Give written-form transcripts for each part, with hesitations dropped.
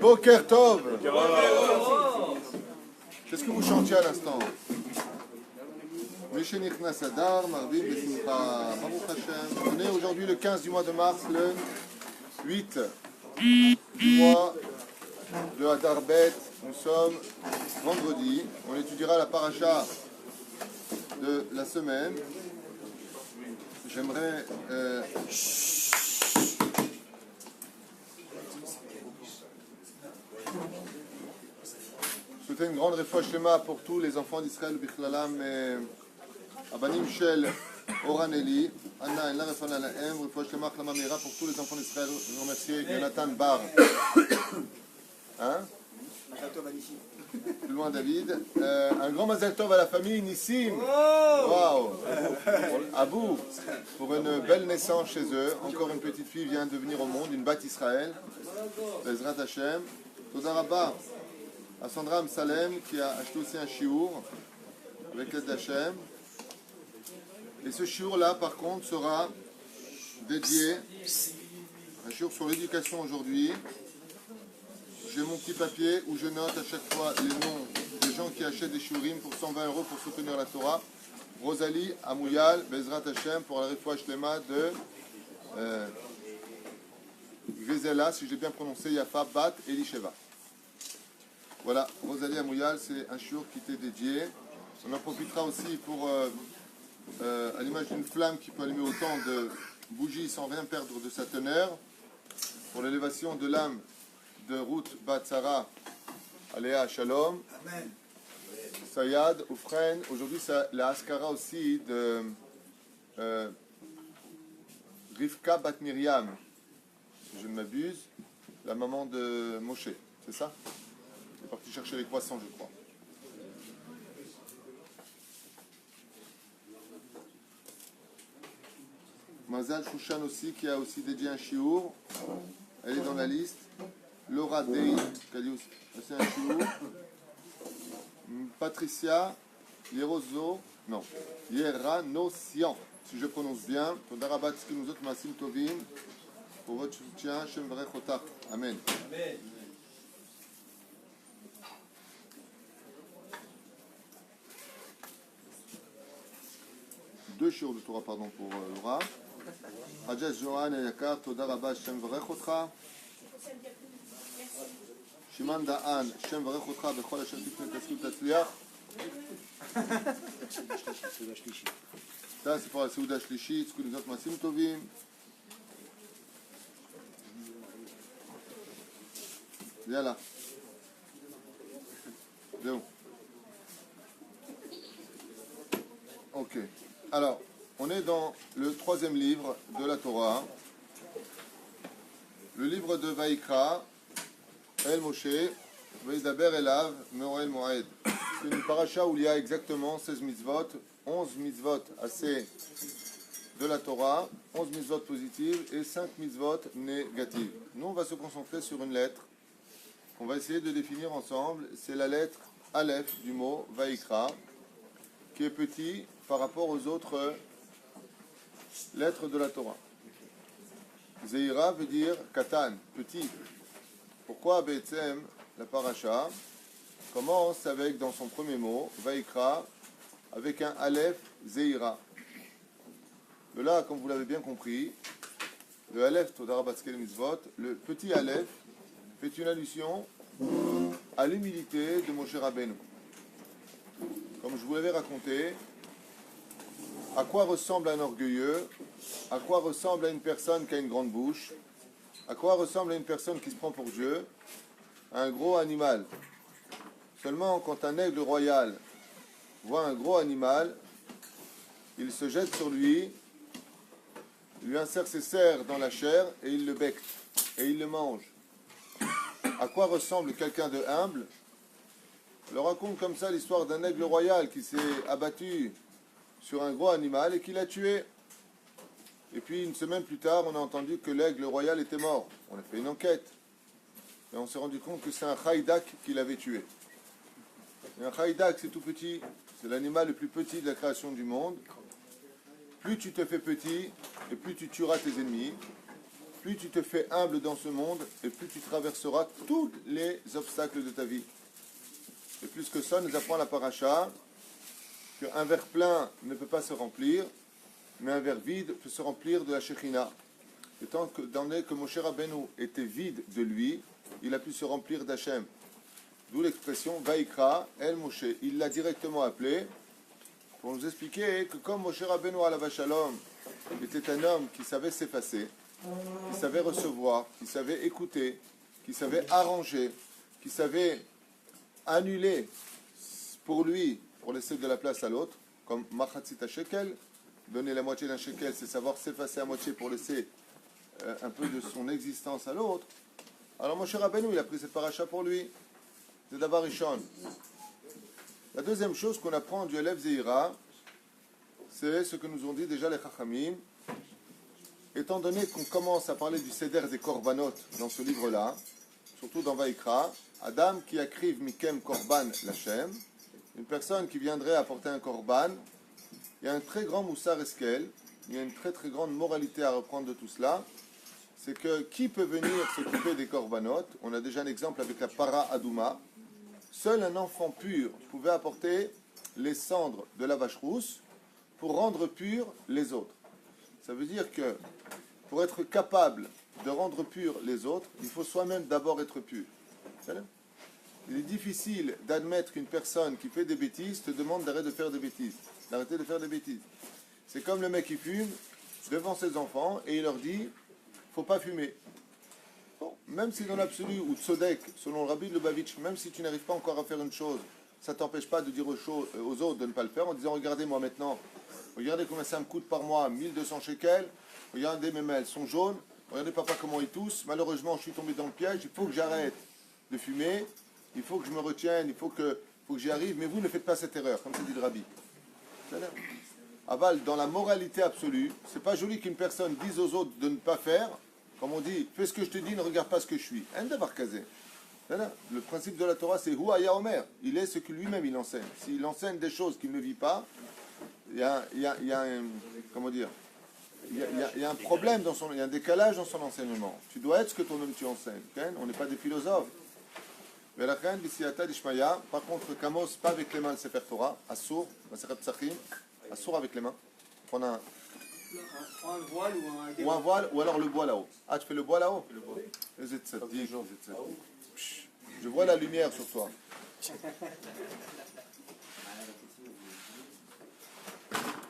Boker Tov. Qu'est-ce que vous chantiez à l'instant? On est aujourd'hui le 15 du mois de mars, le 8 du mois de Hadar Bet. Nous sommes vendredi. On étudiera la paracha de la semaine. J'aimerais souhaiter une grande réfouach shlema pour tous les enfants d'Israël, Bichlalam et Abanim Shel Oraneli, Anna Elna Refana Laem, réfouach shlema Chlama Meira pour tous les enfants d'Israël. Je remercie Jonathan Bar. Hein? Plus loin David. Un grand Mazel Tov à la famille Nissim. Waouh! Abou, pour une belle naissance chez eux. Encore une petite fille vient de venir au monde, une Bat Israël. Bezrat Hashem. Toda Rabba à Sandra Amsalem qui a acheté aussi un chiour avec l'aide d'Hachem. Et ce chiour-là, par contre, sera dédié, un chiour sur l'éducation aujourd'hui. J'ai mon petit papier où je note à chaque fois les noms des gens qui achètent des shiurim pour 120 € pour soutenir la Torah. Rosalie Amouyal, Bezrat Hashem pour la réfouach shlema de Grisela, si j'ai bien prononcé, Yafa Bat Elisheva. Voilà, Rosalie Amouyal, c'est un shiur qui t'est dédié. On en profitera aussi pour, à l'image d'une flamme qui peut allumer autant de bougies sans rien perdre de sa teneur, pour l'élévation de l'âme de Ruth Bat Sarah, Aléa Shalom. Amen. Sayad, Oufren. Aujourd'hui, c'est la Askara aussi de Rivka Bat Miriam, si je ne m'abuse, la maman de Moshe, c'est ça? Elle est partie chercher les croissants, je crois. Mazal Shushan aussi, qui a aussi dédié un chiour. Elle est dans la liste. Laura Dey, qui a dit aussi un chiour. Patricia Yerozo, non, Yeranosian, si je prononce bien. Toda Rabba Tzkinuzot Masim Tovim, pour votre soutien, Hashem Varech Otak. Amen. Amen. Deux chiours de Torah, pardon, pour Laura. Hadjas Johan et Yakar, Toda Rabba Hashem Varech Otak. Shiman Da'an, Hashem Varech Otak, Bechol Hashem Tifne Taskut Tatzliach. Ça, c'est pour la Seuda Shlishi, Tzkunizot Masim Tovim. Viens là. Viens. Ok. Alors, on est dans le troisième livre de la Torah, le livre de Vaïkra, El Moshe, Veidaber Elav, Meorel Moed. C'est une paracha où il y a exactement 16 mitzvot, 11 mitzvot assez de la Torah, 11 mitzvot positives et 5 mitzvot négatives. Nous, on va se concentrer sur une lettre qu'on va essayer de définir ensemble. C'est la lettre Aleph du mot Vaïkra, qui est petit par rapport aux autres lettres de la Torah. Zeira veut dire Katan, petit. Pourquoi Be'etzem, la paracha, commence avec, dans son premier mot, Vaïkra, avec un Aleph Zeira. De là, comme vous l'avez bien compris, le Aleph Todar Batskel Mitzvot, le petit Aleph, fait une allusion à l'humilité de Moshe Rabbeinu. Comme je vous l'avais raconté, à quoi ressemble un orgueilleux, à quoi ressemble à une personne qui a une grande bouche, à quoi ressemble à une personne qui se prend pour Dieu, un gros animal. Seulement quand un aigle royal voit un gros animal, il se jette sur lui, il lui insère ses serres dans la chair et il le becque, et il le mange. À quoi ressemble quelqu'un de humble? Je leur raconte comme ça l'histoire d'un aigle royal qui s'est abattu sur un gros animal et qui l'a tué. Et puis une semaine plus tard, on a entendu que l'aigle royal était mort. On a fait une enquête. Et on s'est rendu compte que c'est un haïdak qui l'avait tué. Et un haïdak, c'est tout petit. C'est l'animal le plus petit de la création du monde. Plus tu te fais petit, et plus tu tueras tes ennemis. plus tu te fais humble dans ce monde, et plus tu traverseras tous les obstacles de ta vie. Et plus que ça, nous apprend la paracha qu'un verre plein ne peut pas se remplir, mais un verre vide peut se remplir de la Shekhinah. Étant donné que Moshe Rabbeinu était vide de lui, il a pu se remplir d'Hachem. D'où l'expression Vaikra El Moshe. Il l'a directement appelé pour nous expliquer que comme Moshe Rabbeinu alav shalom était un homme qui savait s'effacer, qui savait recevoir, qui savait écouter, qui savait arranger, qui savait annuler pour lui, pour laisser de la place à l'autre, comme Machatzita Shekel, donner la moitié d'un shekel, c'est savoir s'effacer à moitié pour laisser un peu de son existence à l'autre. Alors Moshe Rabbeinu, il a pris cette paracha pour lui. C'est d'abord Rishon. La deuxième chose qu'on apprend du Elef Zeira, c'est ce que nous ont dit déjà les Chachamim. Étant donné qu'on commence à parler du Seder des Korbanot dans ce livre-là, surtout dans Vaikra, Adam qui akriv mikem korban lachem, une personne qui viendrait apporter un korban, il y a un très grand moussar eskel, il y a une très très grande moralité à reprendre de tout cela, c'est que qui peut venir s'occuper des korbanot? On a déjà un exemple avec la para adouma. Seul un enfant pur pouvait apporter les cendres de la vache rousse pour rendre purs les autres. Ça veut dire que pour être capable de rendre purs les autres, il faut soi-même d'abord être pur. Il est difficile d'admettre qu'une personne qui fait des bêtises te demande d'arrêter de faire des bêtises. D'arrêter de faire des bêtises. C'est comme le mec qui fume devant ses enfants et il leur dit faut pas fumer. Bon, même si dans l'absolu, ou tzodek, selon le Rabbi de Lubavitch, même si tu n'arrives pas encore à faire une chose, ça ne t'empêche pas de dire aux autres de ne pas le faire en disant regardez moi maintenant, regardez combien ça me coûte par mois, 1200 shekels, regardez mes mains, elles sont jaunes, regardez papa comment il tousse, malheureusement je suis tombé dans le piège, il faut que j'arrête de fumer, il faut que je me retienne, il faut que j'y arrive, mais vous ne faites pas cette erreur, comme c'est dit le Rabbi. Aval, dans la moralité absolue, c'est pas joli qu'une personne dise aux autres de ne pas faire, comme on dit, fais ce que je te dis, ne regarde pas ce que je suis. Le principe de la Torah, c'est Hu Omer. Il est ce que lui-même il enseigne. S'il enseigne des choses qu'il ne vit pas, il y a un, comment dire, il y a un problème il y a un décalage dans son enseignement. Tu dois être ce que toi-même tu enseignes. On n'est pas des philosophes. Par contre, Kamos, pas avec les mains le Sefer Torah, Assour, Assour avec les mains. On a un voile ou un voile, ou alors le bois là-haut. Ah, tu fais le bois là-haut? Je vois la lumière sur toi.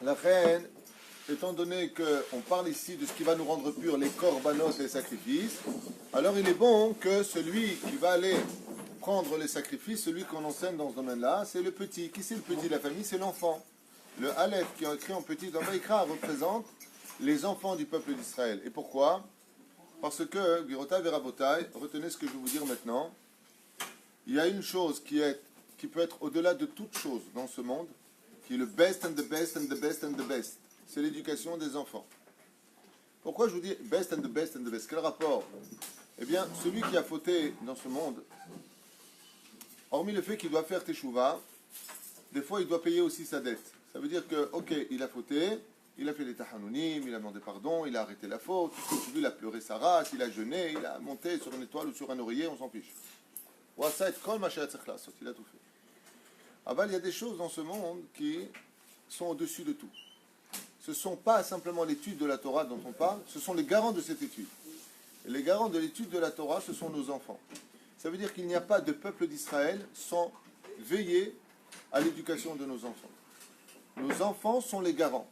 La reine, étant donné qu'on parle ici de ce qui va nous rendre purs, les korbanot, les sacrifices, alors il est bon que celui qui va aller prendre les sacrifices, celui qu'on enseigne dans ce domaine-là, c'est le petit. Qui c'est le petit de la famille? C'est l'enfant. Le Aleph qui est écrit en petit dans Vaikra représente les enfants du peuple d'Israël. Et pourquoi? Parce que, Girotai Verabotai, retenez ce que je vais vous dire maintenant, il y a une chose qui peut être au-delà de toute chose dans ce monde, qui est le best and the best and the best and the best. C'est l'éducation des enfants. Pourquoi je vous dis best and the best and the best? Quel rapport? Eh bien, celui qui a fauté dans ce monde, hormis le fait qu'il doit faire teshuva, des fois il doit payer aussi sa dette. Ça veut dire que, ok, il a fauté, il a fait des tahanunim, il a demandé pardon, il a arrêté la faute, il a pleuré sa race, il a jeûné, il a monté sur une étoile ou sur un oreiller, on s'en fiche. Il a tout fait. Aval, il y a des choses dans ce monde qui sont au-dessus de tout. Ce ne sont pas simplement l'étude de la Torah dont on parle, ce sont les garants de cette étude. Et les garants de l'étude de la Torah, ce sont nos enfants. Ça veut dire qu'il n'y a pas de peuple d'Israël sans veiller à l'éducation de nos enfants. Nos enfants sont les garants.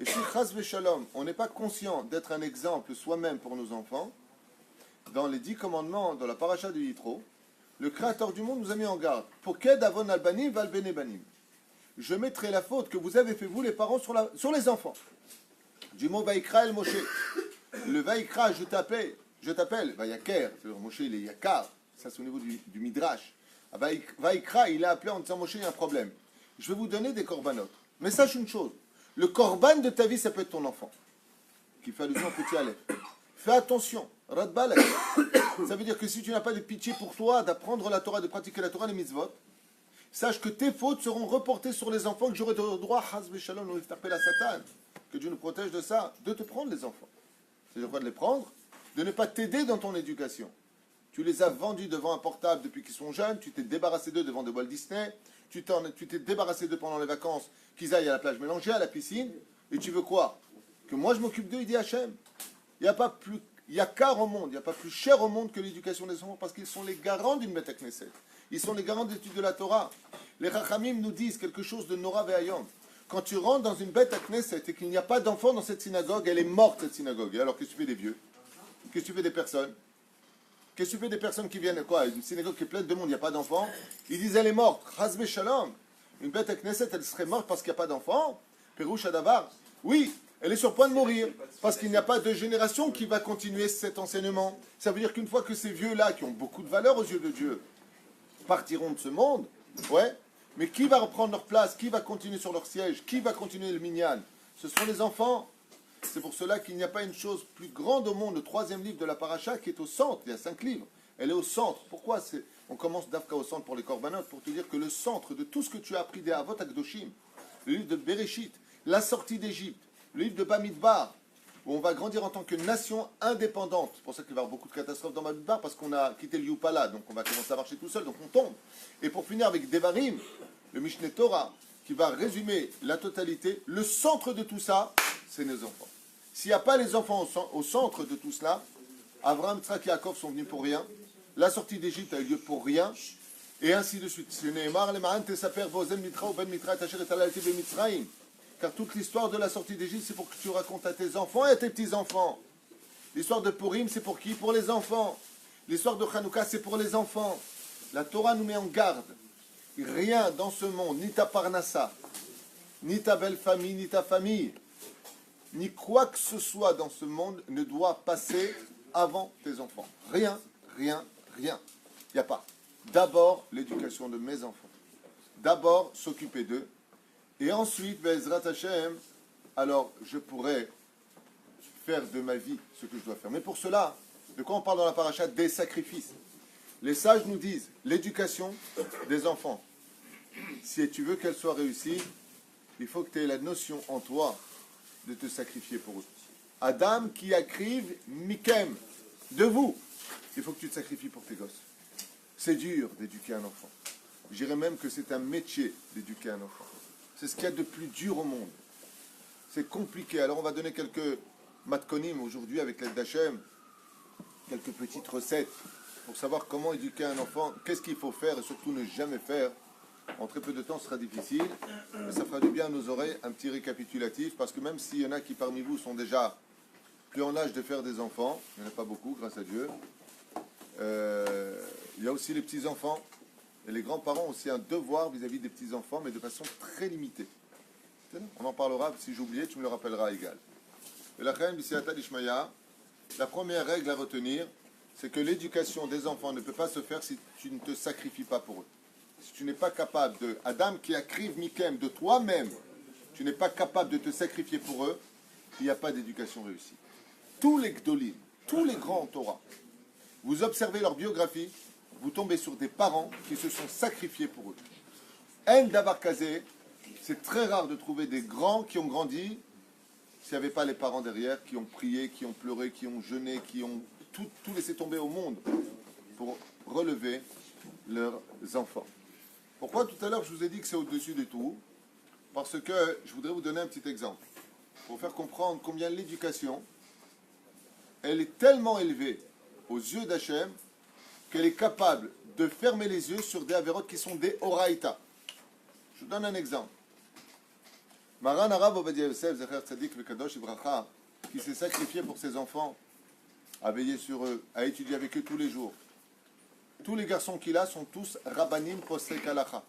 Et si, chas v'shalom, on n'est pas conscient d'être un exemple soi-même pour nos enfants, dans les 10 commandements, dans la paracha du Yitro, le Créateur du monde nous a mis en garde. Poked avon albanim val benebanim. Je mettrai la faute que vous avez fait, vous les parents, sur les enfants. Du mot Vaikra el Moshe. Le Vaikra, je t'appelle, Vayaker, Moshe il est Yakar, ça c'est au niveau du Midrash. Vaikra, il a appelé en disant Moshe, il y a un problème. Je vais vous donner des korbanot. Mais sache une chose, le korban de ta vie, ça peut être ton enfant, qui fait allusion au petit Aleph. Fais attention, Radbalek. Ça veut dire que si tu n'as pas de pitié pour toi d'apprendre la Torah, de pratiquer la Torah, les mitzvot, sache que tes fautes seront reportées sur les enfants, que j'aurai le droit, Chaz v'Shalom, nous taper la Satan, que Dieu nous protège de ça, de te prendre les enfants. C'est-à-dire quoi de les prendre? de ne pas t'aider dans ton éducation. Tu les as vendus devant un portable depuis qu'ils sont jeunes, tu t'es débarrassé d'eux devant des Walt Disney, tu t'es débarrassé d'eux pendant les vacances, qu'ils aillent à la plage mélangée, à la piscine, et tu veux quoi? Que moi je m'occupe d'eux, il dit Hachem. Il n'y a qu'un au monde, il n'y a pas plus cher au monde que l'éducation des enfants, parce qu'ils sont les garants d'une Beth Knesset. Ils sont les garants de l'étude de la Torah. Les Rachamim nous disent quelque chose de Nora Ve'ayom. Quand tu rentres dans une Beth Knesset et qu'il n'y a pas d'enfants dans cette synagogue, elle est morte cette synagogue. Et alors qu'est-ce que tu fais des vieux? Qu'est-ce que tu fais des personnes? Qu'est-ce que tu fais des personnes qui viennent, quoi? Une synagogue qui est pleine de monde, il n'y a pas d'enfants. Ils disent elle est morte. Chazbe Shalom. Une Beth Knesset, elle serait morte parce qu'il n'y a pas d'enfants. Perouche Adavar. Oui, elle est sur point de mourir. Parce qu'il n'y a pas de génération qui va continuer cet enseignement. Ça veut dire qu'une fois que ces vieux-là, qui ont beaucoup de valeur aux yeux de Dieu, partiront de ce monde, ouais, mais qui va reprendre leur place? Qui va continuer sur leur siège? Qui va continuer le minyan? Ce sont les enfants. C'est pour cela qu'il n'y a pas une chose plus grande au monde, le 3e livre de la paracha qui est au centre. Il y a 5 livres. Elle est au centre. Pourquoi on commence d'Afka au centre pour les korbanot? Pour te dire que le centre de tout ce que tu as appris des Avot Akdoshim, le livre de Bereshit, la sortie d'Égypte, le livre de Bamidbar, où on va grandir en tant que nation indépendante. C'est pour ça qu'il va y avoir beaucoup de catastrophes dans Bamidbar, parce qu'on a quitté le Yupala, donc on va commencer à marcher tout seul, donc on tombe. Et pour finir avec Devarim, le Mishneh Torah, qui va résumer la totalité, le centre de tout ça, c'est nos enfants. S'il n'y a pas les enfants au centre de tout cela, Abraham, Tzrak et Yaakov sont venus pour rien, la sortie d'Égypte a eu lieu pour rien, et ainsi de suite. Car toute l'histoire de la sortie d'Égypte, c'est pour que tu racontes à tes enfants et à tes petits-enfants. L'histoire de Purim, c'est pour qui? Pour les enfants. L'histoire de Hanouka, c'est pour les enfants. La Torah nous met en garde. Rien dans ce monde, ni ta parnassa, ni ta belle famille, ni ta famille, ni quoi que ce soit dans ce monde ne doit passer avant tes enfants. Rien, rien, rien. Il n'y a pas. D'abord, l'éducation de mes enfants. D'abord, s'occuper d'eux. Et ensuite, Be'ezrat Hashem, alors je pourrais faire de ma vie ce que je dois faire. Mais pour cela, de quoi on parle dans la paracha? Des sacrifices. Les sages nous disent, l'éducation des enfants, si tu veux qu'elle soit réussie, il faut que tu aies la notion en toi de te sacrifier pour eux. Adam qui akriv mikem, de vous, il faut que tu te sacrifies pour tes gosses. C'est dur d'éduquer un enfant. Je dirais même que c'est un métier d'éduquer un enfant. C'est ce qu'il y a de plus dur au monde. C'est compliqué. Alors on va donner quelques matkonim aujourd'hui avec l'aide d'Hachem, quelques petites recettes pour savoir comment éduquer un enfant, qu'est-ce qu'il faut faire et surtout ne jamais faire. En très peu de temps, ce sera difficile, mais ça fera du bien à nos oreilles, un petit récapitulatif, parce que même s'il y en a qui parmi vous sont déjà plus en âge de faire des enfants, il n'y en a pas beaucoup, grâce à Dieu, il y a aussi les petits-enfants, et les grands-parents ont aussi un devoir vis-à-vis des petits-enfants, mais de façon très limitée. On en parlera, si j'oubliais, tu me le rappelleras égal. Et la première règle à retenir, c'est que l'éducation des enfants ne peut pas se faire si tu ne te sacrifies pas pour eux. Si tu n'es pas capable de... Adam qui akriv mikem, de toi-même, tu n'es pas capable de te sacrifier pour eux, il n'y a pas d'éducation réussie. Tous les gdolim, tous les grands en Torah, vous observez leur biographie, vous tombez sur des parents qui se sont sacrifiés pour eux. En davar kazé, c'est très rare de trouver des grands qui ont grandi s'il n'y avait pas les parents derrière, qui ont prié, qui ont pleuré, qui ont jeûné, qui ont tout laissé tomber au monde pour relever leurs enfants. Pourquoi tout à l'heure je vous ai dit que c'est au-dessus de tout? Parce que je voudrais vous donner un petit exemple pour faire comprendre combien l'éducation, elle est tellement élevée aux yeux d'Hachem qu'elle est capable de fermer les yeux sur des avérotes qui sont des oraïta. Je vous donne un exemple. Maran Arav Ovadia Yosef, Zecher Tzadik Vekadosh Ibracha, qui s'est sacrifié pour ses enfants, à veiller sur eux, à étudier avec eux tous les jours. Tous les garçons qu'il a sont tous Rabbanim Posek Halacha.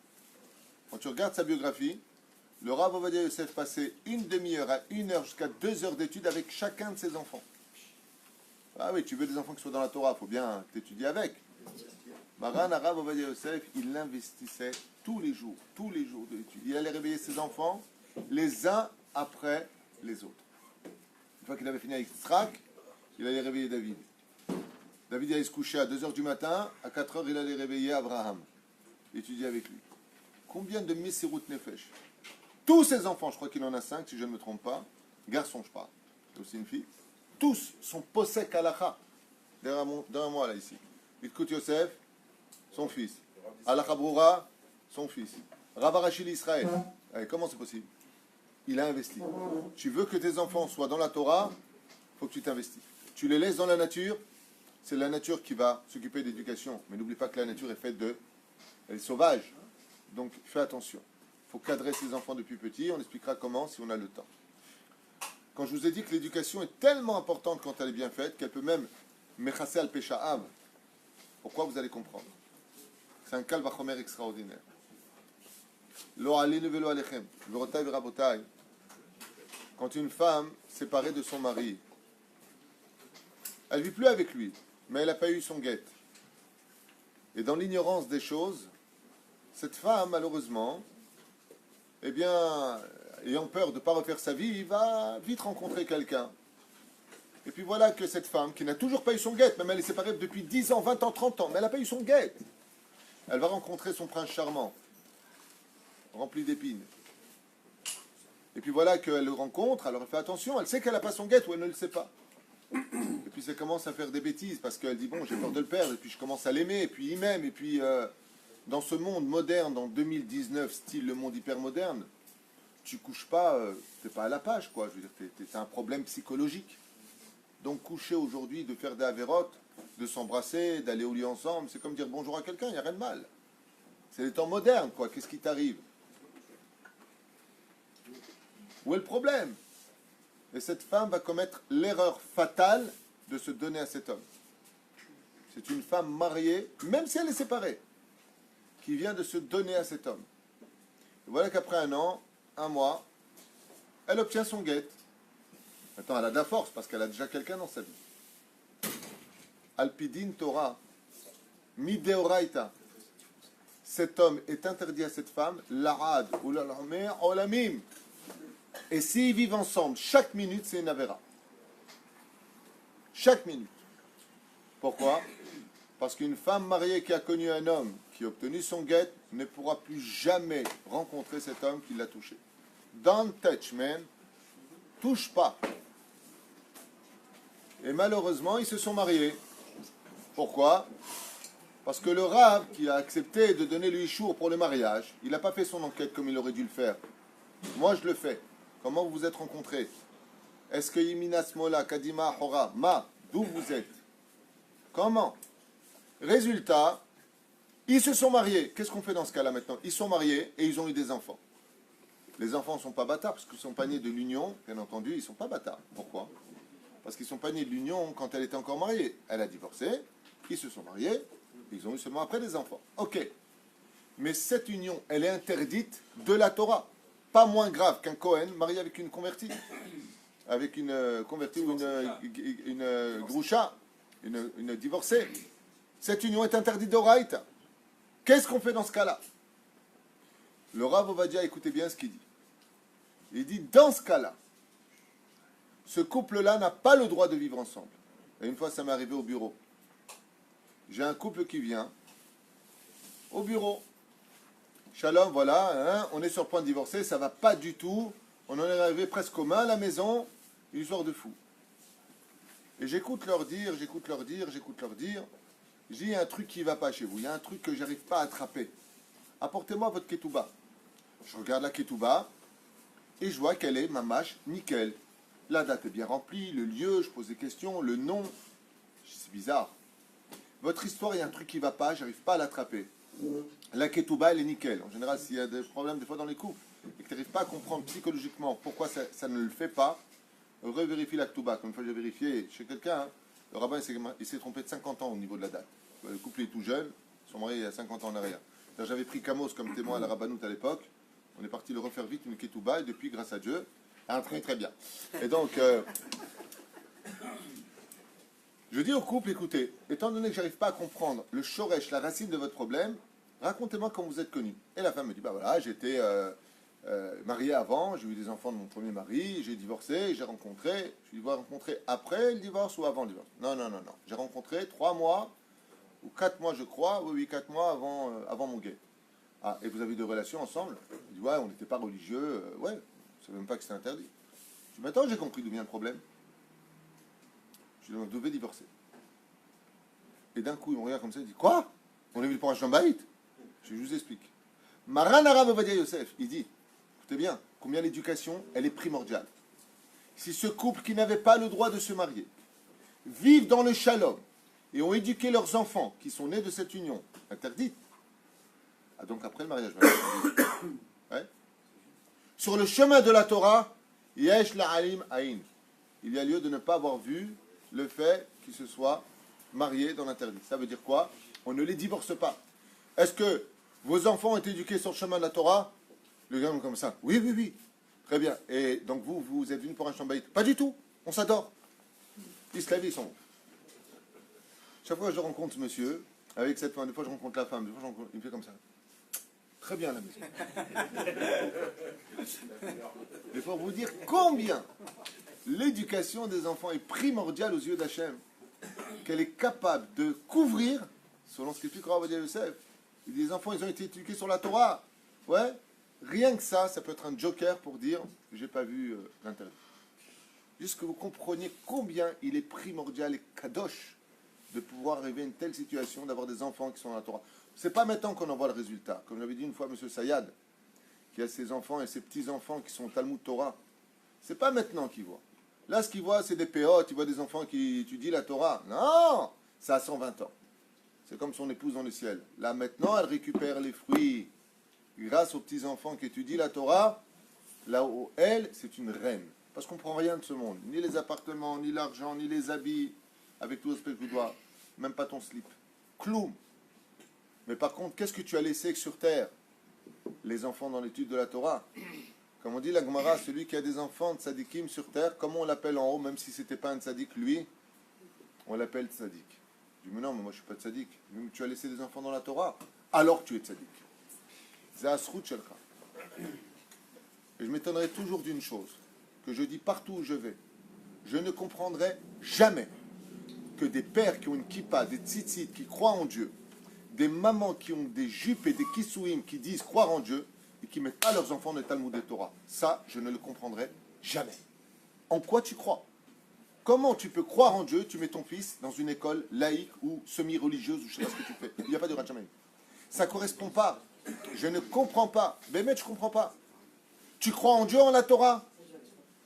Quand tu regardes sa biographie, le Rav Ovadia Yosef passait une demi-heure à 1 heure jusqu'à 2 heures d'études avec chacun de ses enfants. Ah oui, tu veux des enfants qui soient dans la Torah, il faut bien t'étudier avec. Maran Arav Ovadia Yosef, il investissait tous les jours de l'étude. Il allait réveiller ses enfants les uns après les autres. Une fois qu'il avait fini avec Yitzhak, il allait réveiller David. David allait se coucher à 2 heures du matin, à 4 heures il allait réveiller Abraham, étudier avec lui. Combien de Messirut Nefesh? Tous ses enfants, je crois qu'il en a 5 si je ne me trompe pas, garçons je parle, c'est aussi une fille, tous sont posek halacha. derrière moi là, ici. Itkut Yosef, son fils. Allah Khabroura, son fils. Rav Arachil Israël. Allez, comment c'est possible? Il a investi. Tu veux que tes enfants soient dans la Torah, il faut que tu t'investis. Tu les laisses dans la nature, c'est la nature qui va s'occuper d'éducation. Mais n'oublie pas que la nature est faite de... Elle est sauvage. Donc fais attention. Il faut cadrer ses enfants depuis petit. On expliquera comment si on a le temps. Quand je vous ai dit que l'éducation est tellement importante quand elle est bien faite, qu'elle peut même mechasser al peshaam. Pourquoi vous allez comprendre? C'est un kal vachomer extraordinaire. Lo alinu velo alechem. Verotai verabotai. Quand une femme séparée de son mari, elle ne vit plus avec lui, mais elle n'a pas eu son guet. Et dans l'ignorance des choses, cette femme, malheureusement, eh bien, ayant peur de ne pas refaire sa vie, va vite rencontrer quelqu'un. Et puis voilà que cette femme, qui n'a toujours pas eu son guet, même elle est séparée depuis 10 ans, 20 ans, 30 ans, mais elle n'a pas eu son guet, elle va rencontrer son prince charmant, rempli d'épines. Et puis voilà qu'elle le rencontre, alors elle fait attention, elle sait qu'elle n'a pas son guet ou elle ne le sait pas. Et puis ça commence à faire des bêtises, parce qu'elle dit, bon, j'ai peur de le perdre, et puis je commence à l'aimer, et puis il m'aime, et puis dans ce monde moderne, en 2019, style le monde hyper moderne, tu couches pas, t'es pas à la page, quoi. Je veux dire, t'as un problème psychologique. Donc coucher aujourd'hui, de faire des avérotes, de s'embrasser, d'aller au lit ensemble, c'est comme dire bonjour à quelqu'un, il n'y a rien de mal. C'est les temps modernes, quoi. Qu'est-ce qui t'arrive? Où est le problème? Et cette femme va commettre l'erreur fatale de se donner à cet homme. C'est une femme mariée, même si elle est séparée, qui vient de se donner à cet homme. Et voilà qu'après un an, un mois, elle obtient son guet. Maintenant, elle a de la force parce qu'elle a déjà quelqu'un dans sa vie. Alpidin Torah, Mideoraita. Cet homme est interdit à cette femme, l'Arad ou l'Alhamé, Olamim. Et s'ils vivent ensemble, chaque minute, c'est une avéra. Chaque minute. Pourquoi? Parce qu'une femme mariée qui a connu un homme qui a obtenu son guet ne pourra plus jamais rencontrer cet homme qui l'a touché. Don't touch, man. Touche pas. Et malheureusement, ils se sont mariés. Pourquoi? Parce que le Rav qui a accepté de donner le ishour pour le mariage, il n'a pas fait son enquête comme il aurait dû le faire. Moi, je le fais. Comment vous vous êtes rencontrés? Est-ce que Yiminas Mola, Kadima, Hora, Ma, d'où vous êtes? Comment? Résultat, ils se sont mariés. Qu'est-ce qu'on fait dans ce cas-là maintenant? Ils sont mariés et ils ont eu des enfants. Les enfants ne sont pas bâtards parce qu'ils sont pas nés de l'union, bien entendu, ils ne sont pas bâtards. Pourquoi? Parce qu'ils ne sont pas nés de l'union quand elle était encore mariée. Elle a divorcé, ils se sont mariés, ils ont eu seulement après des enfants. Ok. Mais cette union, elle est interdite de la Torah. Pas moins grave qu'un Cohen marié avec une convertie. Avec une convertie ou une groucha, une divorcée. Cette union est interdite d'Oraïta. Qu'est-ce qu'on fait dans ce cas-là? Le Rav Ovadia, écoutez bien ce qu'il dit. Il dit, dans ce cas-là, ce couple-là n'a pas le droit de vivre ensemble. Et une fois, ça m'est arrivé au bureau. J'ai un couple qui vient au bureau. Shalom, voilà, hein, on est sur le point de divorcer, ça va pas du tout. On en est arrivé presque aux mains à la maison, une histoire de fou. Et j'écoute leur dire. Je dis, il y a un truc qui ne va pas chez vous, il y a un truc que j'arrive pas à attraper. Apportez-moi votre ketouba. Je regarde la ketouba et je vois qu'elle est mamache nickel. La date est bien remplie, le lieu, je pose des questions, le nom. C'est bizarre. Votre histoire, il y a un truc qui ne va pas, j'arrive pas à l'attraper. La ketouba, elle est nickel. En général, s'il y a des problèmes des fois dans les couples et que tu n'arrives pas à comprendre psychologiquement pourquoi ça ne le fait pas, revérifie la ketouba. Comme une fois j'ai vérifié chez quelqu'un, hein, le rabbin il s'est trompé de 50 ans au niveau de la date. Le couple est tout jeune, ils sont mariés il y a 50 ans en arrière. J'avais pris Kamos comme témoin à la rabbanoute à l'époque. On est parti le refaire vite, une ketouba, et depuis, grâce à Dieu, elle traîne très bien. Et donc, je dis au couple, écoutez, étant donné que j'arrive pas à comprendre le shoresh, la racine de votre problème, racontez-moi comment vous êtes connus. Et la femme me dit, bah voilà, j'étais marié avant, j'ai eu des enfants de mon premier mari, j'ai divorcé, j'ai rencontré, je lui ai rencontré après le divorce ou avant le divorce. Non. J'ai rencontré 3 mois, ou 4 mois je crois, oui, 4 mois avant mon guet. Ah, et vous avez eu des relations ensemble? Il dit, ouais, on n'était pas religieux, ouais, je ne savais même pas que c'était interdit. Je dis, maintenant j'ai compris d'où vient le problème. Je dis, donc, vous devez divorcer. Et d'un coup, il me regarde comme ça, il dit, quoi? On est venu pour un chambaït? Je vous explique. Maran Arav Ovadia Yosef, il dit, écoutez bien, combien l'éducation, elle est primordiale. Si ce couple qui n'avait pas le droit de se marier, vivent dans le shalom, et ont éduqué leurs enfants, qui sont nés de cette union, interdite, ah donc après le mariage, ouais. Sur le chemin de la Torah, Yesh La'alim Aïn, il y a lieu de ne pas avoir vu le fait qu'ils se soient mariés dans l'interdit. Ça veut dire quoi? On ne les divorce pas. Est-ce que vos enfants ont été éduqués sur le chemin de la Torah? Le gars comme ça. Oui, oui, oui. Très bien. Et donc vous êtes venu pour un chambaït? Pas du tout. On s'adore. Ils se lèvent, ils sont. Chaque fois que je rencontre ce monsieur, avec cette femme, des fois je rencontre la femme, des fois il me fait comme ça. Très bien à la maison. Il faut vous dire combien l'éducation des enfants est primordiale aux yeux d'Hachem, qu'elle est capable de couvrir, selon ce qu'explique Rav Ovadia Yosef. Les enfants, ils ont été éduqués sur la Torah. Ouais. Rien que ça peut être un joker pour dire que j'ai pas vu l'intérêt. Juste que vous compreniez combien il est primordial et kadosh de pouvoir arriver à une telle situation, d'avoir des enfants qui sont dans la Torah. C'est pas maintenant qu'on en voit le résultat. Comme j'avais dit une fois, M. Sayad, qui a ses enfants et ses petits-enfants qui sont au Talmud Torah. C'est pas maintenant qu'il voit. Là, ce qu'il voit, c'est des péotes, il voit des enfants qui étudient la Torah. Non, ça a 120 ans. C'est comme son épouse dans le ciel. Là, maintenant, elle récupère les fruits grâce aux petits-enfants qui étudient la Torah. Là où elle, c'est une reine. Parce qu'on ne prend rien de ce monde. Ni les appartements, ni l'argent, ni les habits, avec tout respect que je dois. Même pas ton slip. Cloum. Mais par contre, qu'est-ce que tu as laissé sur terre? Les enfants dans l'étude de la Torah. Comme on dit la Gemara, celui qui a des enfants tzadikim sur terre, comment on l'appelle en haut, même si c'était pas un tzadik, lui, on l'appelle tzadik. Je dis, mais non, mais moi je suis pas tzadik. Tu as laissé des enfants dans la Torah, alors tu es tzadik. Z'asrut shelcha. Et je m'étonnerai toujours d'une chose, que je dis partout où je vais. Je ne comprendrai jamais que des pères qui ont une kippa, des tzitzit, qui croient en Dieu, des mamans qui ont des jupes et des kissouim qui disent croire en Dieu et qui ne mettent pas leurs enfants dans le Talmud et Torah. Ça, je ne le comprendrai jamais. En quoi tu crois? Comment tu peux croire en Dieu, tu mets ton fils dans une école laïque ou semi-religieuse ou je ne sais pas ce que tu fais? Il n'y a pas de Rajamaï. Ça ne correspond pas. Je ne comprends pas. Mais je ne comprends pas. Tu crois en Dieu, en la Torah?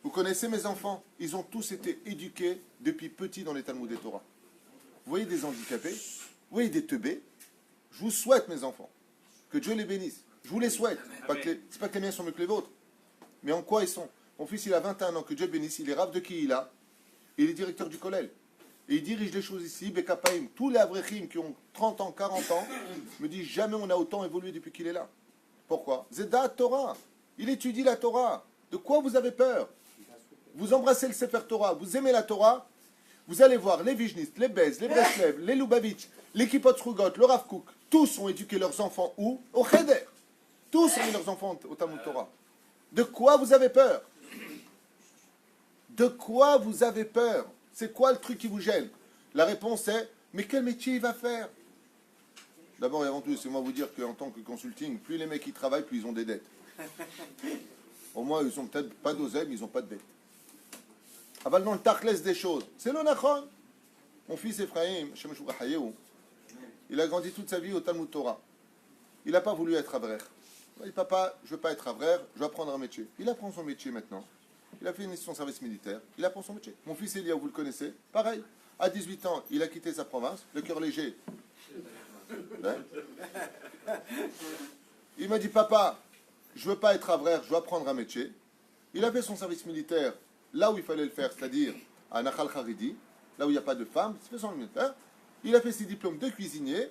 Vous connaissez mes enfants? Ils ont tous été éduqués depuis petits dans les Talmud et Torah. Vous voyez des handicapés? Vous voyez des teubés? Je vous souhaite, mes enfants, que Dieu les bénisse. Je vous les souhaite. C'est pas que les miens sont mieux que les vôtres. Mais en quoi ils sont? Mon fils, il a 21 ans, que Dieu bénisse. Il est rave de qui il a. Il est directeur du collège. Et il dirige les choses ici, Bekapaim. Tous les Avrechim qui ont 30 ans, 40 ans, me disent jamais on a autant évolué depuis qu'il est là. Pourquoi? Zeda Torah. Il étudie la Torah. De quoi vous avez peur? Vous embrassez le Sefer Torah, vous aimez la Torah, vous allez voir les Vijnistes, les Bez, les Breslev, les Lubavitch, les Kippot Srugot, le Rav Kook, tous ont éduqué leurs enfants où? Au Cheder. Tous ont mis leurs enfants au Talmud Torah. De quoi vous avez peur? De quoi vous avez peur? C'est quoi le truc qui vous gêne? La réponse est, mais quel métier il va faire? D'abord et avant tout, c'est moi vous dire qu'en tant que consulting, plus les mecs ils travaillent, plus ils ont des dettes. Au moins, ils sont peut-être pas d'oseille, mais ils n'ont pas de dettes. Aval dans le tachlès des choses. C'est le nachon. Mon fils Ephraim, il a grandi toute sa vie au Talmud Torah. Il n'a pas voulu être avrère. Il dit, papa, je ne veux pas être avrère, je vais apprendre un métier. Il apprend son métier maintenant. Il a fait son service militaire, il apprend son métier. Mon fils Elia, vous le connaissez, pareil. À 18 ans, il a quitté sa province, le cœur léger. Hein? Il m'a dit, papa, je ne veux pas être avrère, je veux apprendre un métier. Il a fait son service militaire là où il fallait le faire, c'est-à-dire à Nachal Haridi, là où il n'y a pas de femmes, il fait son militaire. Il a fait ses diplômes de cuisinier.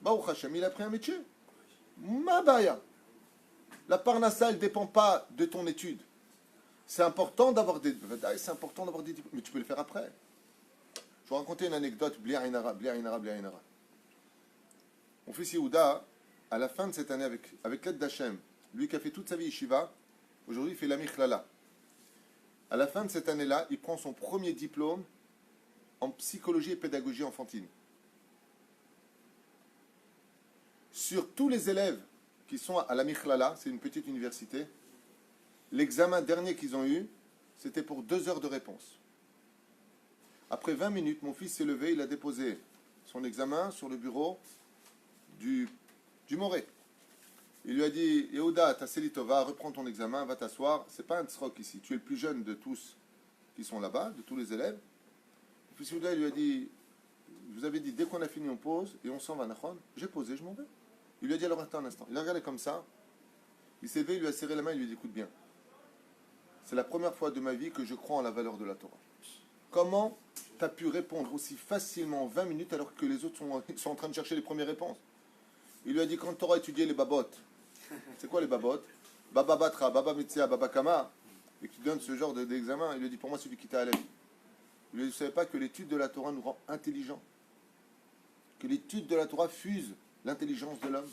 Baruch Hashem, il a pris un métier. Mabaya. La parnassa, elle ne dépend pas de ton étude. C'est important d'avoir des diplômes, mais tu peux le faire après. Je vais vous raconter une anecdote, Blia Ainara. Mon fils Yehuda, à la fin de cette année, avec l'aide d'Hachem, lui qui a fait toute sa vie yeshiva, aujourd'hui il fait la Michlala. À la fin de cette année-là, il prend son premier diplôme en psychologie et pédagogie enfantine. Sur tous les élèves qui sont à la Michlala, c'est une petite université, l'examen dernier qu'ils ont eu, c'était pour 2 heures de réponse. Après 20 minutes, mon fils s'est levé, il a déposé son examen sur le bureau du moré. Il lui a dit, Yehuda, ta Selitova, reprends ton examen, va t'asseoir. C'est pas un tsrok ici. Tu es le plus jeune de tous qui sont là-bas, de tous les élèves. Et puis Yehuda lui a dit, vous avez dit, dès qu'on a fini, on pose et on s'en va, Nachon. J'ai posé, je m'en vais. Il lui a dit, alors attends un instant. Il a regardé comme ça. Il s'est levé, il lui a serré la main, il lui a dit, écoute bien. C'est la première fois de ma vie que je crois en la valeur de la Torah. Comment tu as pu répondre aussi facilement en 20 minutes alors que les autres sont en train de chercher les premières réponses? Il lui a dit, quand tu auras étudié les babotes, c'est quoi les babotes? Baba Batra, Baba Mitzia, Baba Kama, et que tu donnes ce genre d'examen, il lui a dit, pour moi, celui qui t'a à l'aise. Il lui a dit, vous ne savez pas que l'étude de la Torah nous rend intelligents? Que l'étude de la Torah fuse l'intelligence de l'homme?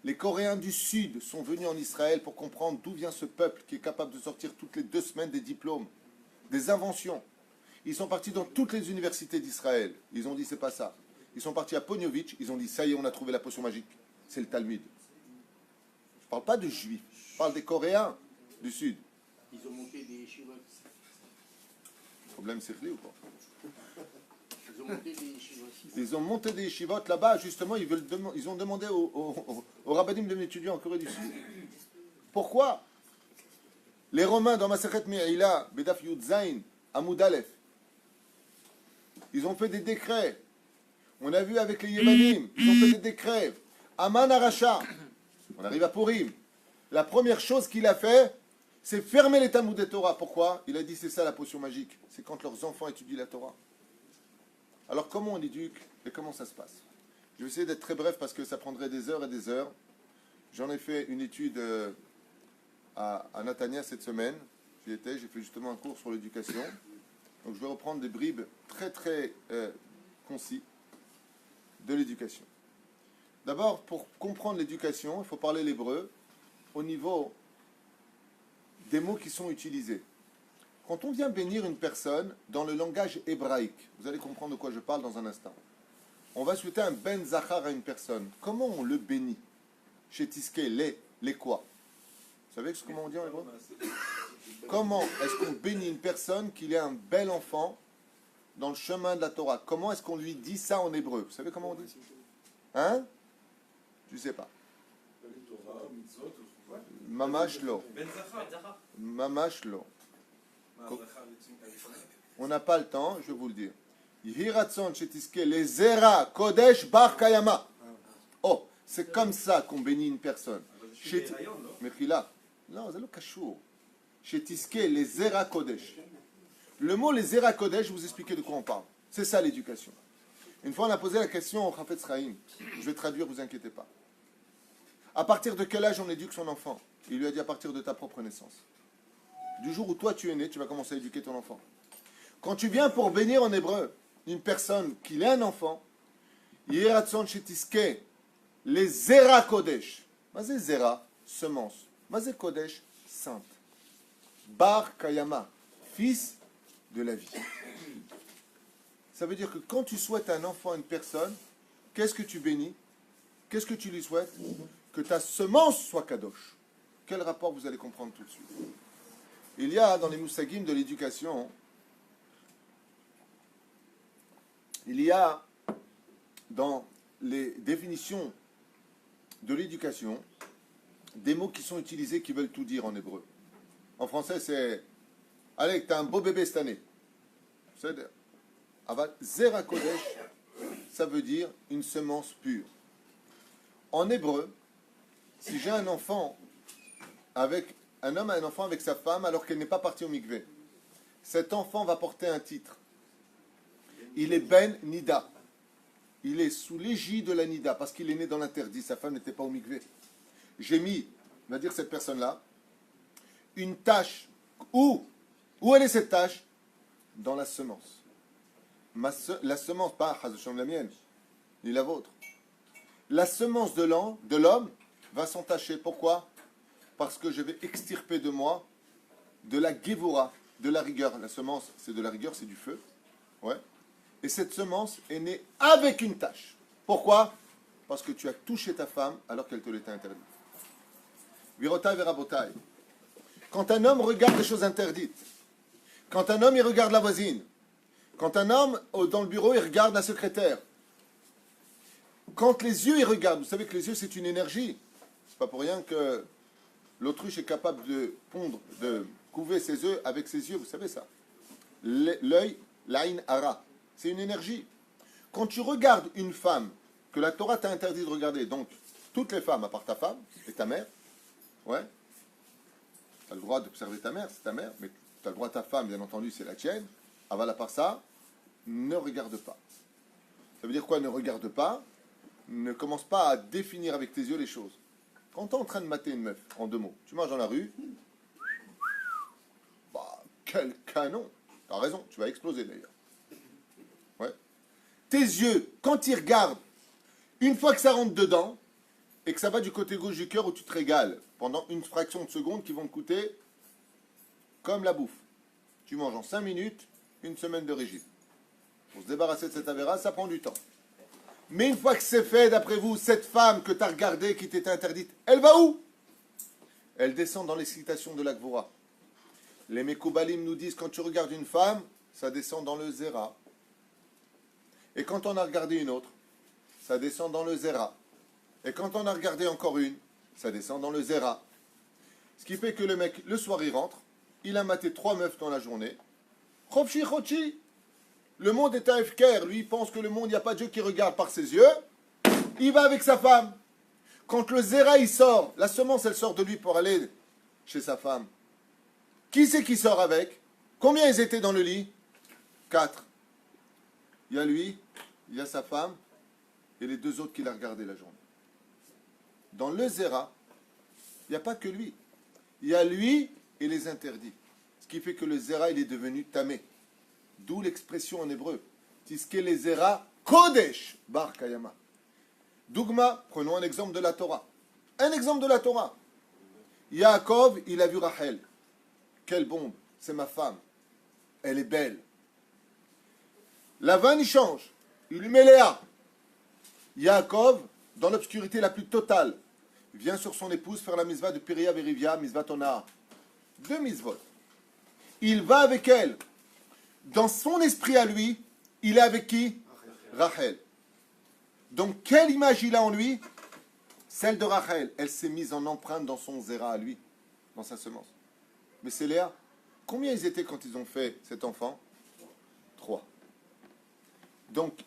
Les Coréens du Sud sont venus en Israël pour comprendre d'où vient ce peuple qui est capable de sortir toutes les 2 semaines des diplômes, des inventions. Ils sont partis dans toutes les universités d'Israël. Ils ont dit, c'est pas ça. Ils sont partis à Poniovitch, ils ont dit, ça y est, on a trouvé la potion magique. C'est le Talmud. Je ne parle pas de juifs, je parle des Coréens du Sud. Ils ont monté des yeshivot. Problème c'est ou quoi? Ils ont monté des yeshivot. Ils ont monté des yeshivot là-bas, justement, ils ont demandé au rabbinim de m'étudier en Corée du Sud. Pourquoi? Les Romains dans Masechet Me'ila, Bedaf Yud Zain, Amoud Aleph, ils ont fait des décrets. On a vu avec les Yémanim, ils ont fait des décrets. Aman Aracha, on arrive à Purim. La première chose qu'il a fait, c'est fermer les Talmud de Torah. Pourquoi? Il a dit c'est ça la potion magique. C'est quand leurs enfants étudient la Torah. Alors comment on éduque et comment ça se passe? Je vais essayer d'être très bref parce que ça prendrait des heures et des heures. J'en ai fait une étude à Natania cette semaine. J'ai fait justement un cours sur l'éducation. Donc je vais reprendre des bribes très très concis de l'éducation. D'abord, pour comprendre l'éducation, il faut parler l'hébreu au niveau des mots qui sont utilisés. Quand on vient bénir une personne dans le langage hébraïque, vous allez comprendre de quoi je parle dans un instant. On va souhaiter un ben zachar à une personne. Comment on le bénit? Chez Tiske, les quoi? Vous savez comment on dit en hébreu? Comment est-ce qu'on bénit une personne qu'il ait un bel enfant dans le chemin de la Torah? Comment est-ce qu'on lui dit ça en hébreu? Vous savez comment on dit? Hein? Je ne sais pas. Mamash lo. Mamash lo. On n'a pas le temps, je vais vous le dire. Yihiratson shetiske le zera kodesh bar kayama. Oh, c'est comme ça qu'on bénit une personne. Mechila. Non, c'est le kashour. Shetiske le zera kodesh. Le mot les zera kodesh, je vous expliquer de quoi on parle. C'est ça l'éducation. Une fois, on a posé la question au Chafetz Chaim. Je vais traduire, vous inquiétez pas. À partir de quel âge on éduque son enfant? Il lui a dit à partir de ta propre naissance. Du jour où toi tu es né, tu vas commencer à éduquer ton enfant. Quand tu viens pour bénir en hébreu une personne qui est un enfant, Yeratson shetiske, les zera kodesh. Mazé zera, semence. Mazé kodesh, sainte. Bar kayama, fils de la vie. Ça veut dire que quand tu souhaites un enfant à une personne, qu'est-ce que tu bénis? Qu'est-ce que tu lui souhaites? Que ta semence soit kadosh. Quel rapport vous allez comprendre tout de suite? Il y a dans les moussagim de l'éducation, il y a dans les définitions de l'éducation des mots qui sont utilisés qui veulent tout dire en hébreu. En français, c'est « Allez, tu as un beau bébé cette année ». C'est Zera Kodesh, ça veut dire une semence pure. En hébreu, si j'ai un enfant avec un homme a un enfant avec sa femme alors qu'elle n'est pas partie au mikvé, cet enfant va porter un titre. Il est Ben Nida. Il est sous l'égide de la Nida parce qu'il est né dans l'interdit. Sa femme n'était pas au mikvé. J'ai mis, on va dire cette personne-là, une tâche. Où elle est cette tâche? Dans la semence. La semence, pas la mienne, ni la vôtre. La semence de l'homme va s'entacher. Pourquoi? Parce que je vais extirper de moi de la Gévora, de la rigueur. La semence, c'est de la rigueur, c'est du feu. Ouais. Et cette semence est née avec une tâche. Pourquoi? Parce que tu as touché ta femme alors qu'elle te l'était interdite. Virotai verabotai. Quand un homme regarde des choses interdites, quand un homme il regarde la voisine, quand un homme dans le bureau il regarde la secrétaire, Quand les yeux ils regardent, vous savez que les yeux c'est une énergie. C'est pas pour rien que l'autruche est capable de pondre, de couver ses œufs avec ses yeux, vous savez ça. L'œil, l'aïn hara, c'est une énergie. Quand tu regardes une femme que la Torah t'a interdit de regarder, donc toutes les femmes à part ta femme et ta mère, ouais, tu as le droit d'observer ta mère, c'est ta mère, mais tu as le droit à ta femme, bien entendu, c'est la tienne. Aval à part ça, ne regarde pas. Ça veut dire quoi, ne regarde pas? Ne commence pas à définir avec tes yeux les choses. Quand tu es en train de mater une meuf, en 2 mots, tu marches dans la rue, bah, quel canon! T'as raison, tu vas exploser d'ailleurs. Ouais. Tes yeux, quand ils regardent, une fois que ça rentre dedans, et que ça va du côté gauche du cœur où tu te régales, pendant une fraction de seconde qui vont te coûter comme la bouffe. Tu manges en 5 minutes, une semaine de régime. Pour se débarrasser de cette avéra, ça prend du temps. Mais une fois que c'est fait, d'après vous, cette femme que tu as regardée, qui t'était interdite, elle va où? Elle descend dans l'excitation de la Gvora. Les Mekoubalim nous disent, quand tu regardes une femme, ça descend dans le Zera. Et quand on a regardé une autre, ça descend dans le Zera. Et quand on a regardé encore une, ça descend dans le Zera. Ce qui fait que le mec, le soir, il rentre, il a maté 3 meufs dans la journée. Chopchi, chopchi. Le monde est un FKR. Lui, il pense que le monde, il n'y a pas Dieu qui regarde par ses yeux. Il va avec sa femme. Quand le Zera, il sort, la semence, elle sort de lui pour aller chez sa femme. Qui c'est qui sort avec? Combien ils étaient dans le lit? 4. Il y a lui, il y a sa femme, et les 2 autres qu'il a regardé la journée. Dans le Zera, il n'y a pas que lui. Il y a lui et les interdits. Ce qui fait que le Zera, il est devenu tamé. D'où l'expression en hébreu. Tiske le Zera Kodesh Bar Kayama. Dougma, prenons un exemple de la Torah. Un exemple de la Torah. Yaakov, il a vu Rachel. Quelle bombe, c'est ma femme. Elle est belle. Lavan, il change. Il lui met Léa. Yaakov, dans l'obscurité la plus totale, vient sur son épouse faire la misva de Piria Verivia, misva Tona. 2 misvot. Il va avec elle. Dans son esprit à lui, il est avec qui? Rachel. Donc, quelle image il a en lui? Celle de Rachel. Elle s'est mise en empreinte dans son zéra à lui, dans sa semence. Mais c'est Léa. Combien ils étaient quand ils ont fait cet enfant? 3. Donc,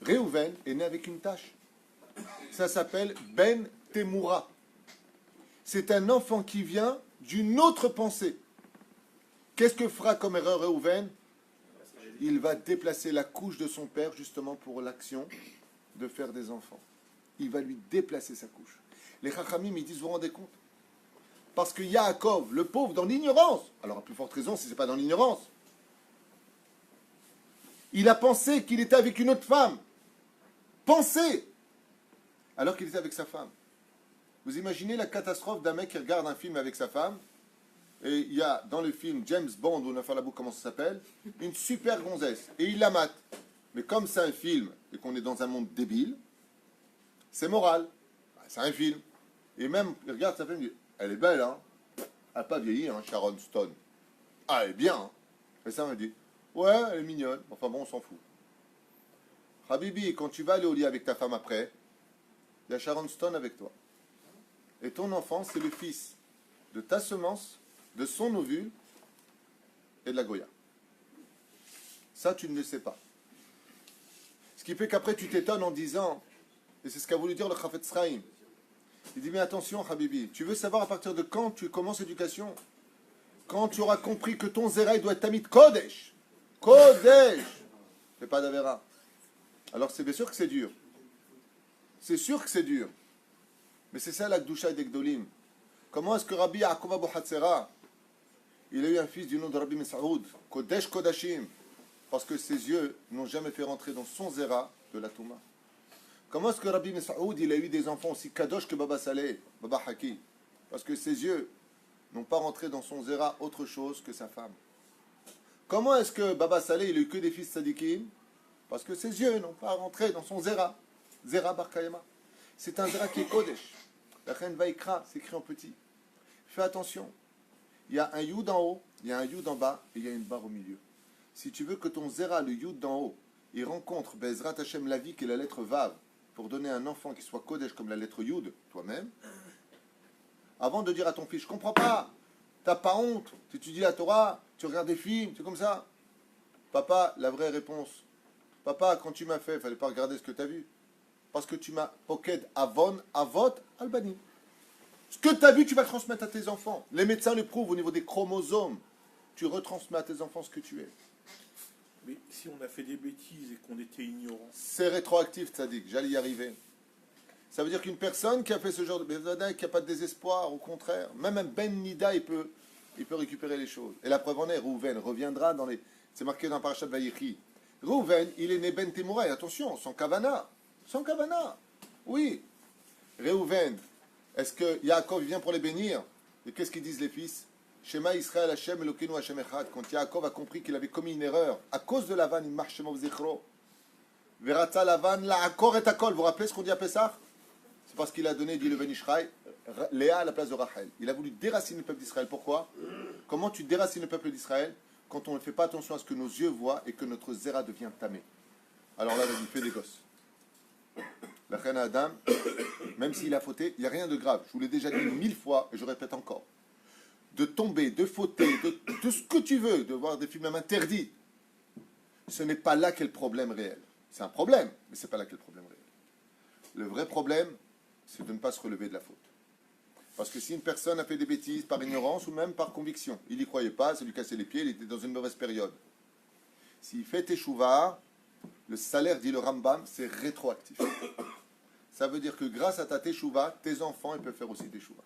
Réhouven est né avec une tâche. Ça s'appelle Ben Temoura. C'est un enfant qui vient d'une autre pensée. Qu'est-ce que fera comme erreur Réhouven? Il va déplacer la couche de son père justement pour l'action de faire des enfants. Il va lui déplacer sa couche. Les Chachamim, ils disent, vous vous rendez compte? Parce que Yaakov, le pauvre, dans l'ignorance, alors à plus forte raison si ce n'est pas dans l'ignorance, il a pensé qu'il était avec une autre femme. Pensez! Alors qu'il était avec sa femme. Vous imaginez la catastrophe d'un mec qui regarde un film avec sa femme, et il y a dans le film James Bond, ou Nafalabou, comment ça s'appelle, une super gonzesse, et il la mate. Mais comme c'est un film, et qu'on est dans un monde débile, c'est moral. C'est un film. Et même, il regarde sa femme, il dit, elle est belle, hein? Elle n'a pas vieilli, hein, Sharon Stone. Ah, elle est bien, hein? Et ça, on me dit, ouais, elle est mignonne. Enfin bon, on s'en fout. Habibi, quand tu vas aller au lit avec ta femme après, il y a Sharon Stone avec toi. Et ton enfant, c'est le fils de ta semence, de son ovule et de la Goya. Ça, tu ne le sais pas. Ce qui fait qu'après, tu t'étonnes en disant, et c'est ce qu'a voulu dire le Chafetz Chaim. Il dit, mais attention, Habibi, tu veux savoir à partir de quand tu commences l'éducation? Quand tu auras compris que ton zéraï doit être tamid Kodesh. Kodesh! Fais pas d'Avera. Alors, c'est bien sûr que c'est dur. C'est sûr que c'est dur. Mais c'est ça la Gdusha d'Egdolim. Comment est-ce que Rabbi Yaakov Abu Hatzera, il a eu un fils du nom de Rabbi Mesaoud, Kodesh Kodashim, parce que ses yeux n'ont jamais fait rentrer dans son zéra de la Touma. Comment est-ce que Rabbi Mesaoud, il a eu des enfants aussi kadosh que Baba Saleh, Baba Haki? Parce que ses yeux n'ont pas rentré dans son zéra autre chose que sa femme. Comment est-ce que Baba Saleh, il a eu que des fils tzadikim? Parce que ses yeux n'ont pas rentré dans son zéra. Zéra Bar Kayama. C'est un zéra qui est kodesh. La reine Vaikra, c'est écrit en petit. Fais attention. Il y a un yud en haut, il y a un yud en bas, et il y a une barre au milieu. Si tu veux que ton zéra, le yud d'en haut, il rencontre Bezrat Hashem la vie, qui est la lettre Vav, pour donner un enfant qui soit Kodesh comme la lettre Yud, toi-même, avant de dire à ton fils, je comprends pas, t'as pas honte, tu étudies la Torah, tu regardes des films, c'est comme ça. Papa, la vraie réponse, papa, quand tu m'as fait, il fallait pas regarder ce que tu as vu. Parce que tu m'as poked avon, avot, albani. Ce que tu as vu, tu vas transmettre à tes enfants. Les médecins le prouvent au niveau des chromosomes. Tu retransmets à tes enfants ce que tu es. Mais si on a fait des bêtises et qu'on était ignorant. C'est rétroactif, Tzadik, j'allais y arriver. Ça veut dire qu'une personne qui a fait ce genre de bézada, qui n'a pas de désespoir, au contraire, même un Ben Nida, il peut récupérer les choses. Et la preuve en est, Rouven reviendra dans les... C'est marqué dans Parashat Vayechi. Rouven, il est né Ben Temouraï, attention, sans Kavana. Sans Kavana. Oui. Rouven, est-ce que Yaakov vient pour les bénir? Et qu'est-ce qu'ils disent les fils? Shema Israël Hashem Elokeinu Hashem Echad. Quand Yaakov a compris qu'il avait commis une erreur, à cause de Lavan, il marche Shemov Zichro. Verata Lavan, la Akor et Akol. Vous vous rappelez ce qu'on dit à Pessah? C'est parce qu'il a donné, dit le Ben Ishraï, Léa à la place de Rachel. Il a voulu déraciner le peuple d'Israël. Pourquoi? Comment tu déracines le peuple d'Israël? Quand on ne fait pas attention à ce que nos yeux voient et que notre zéra devient tamé. Alors là, il fait des gosses. La reine Adam, même s'il a fauté, il n'y a rien de grave. Je vous l'ai déjà dit 1000 fois et je répète encore. De tomber, de fauter, de ce que tu veux, de voir des films même interdits, ce n'est pas là qu'est le problème réel. C'est un problème, mais ce n'est pas là qu'est le problème réel. Le vrai problème, c'est de ne pas se relever de la faute. Parce que si une personne a fait des bêtises par ignorance ou même par conviction, il n'y croyait pas, ça lui cassait les pieds, il était dans une mauvaise période. S'il fait teshuva, le salaire, dit le Rambam, c'est rétroactif. Ça veut dire que grâce à ta teshuva, tes enfants ils peuvent faire aussi teshuva.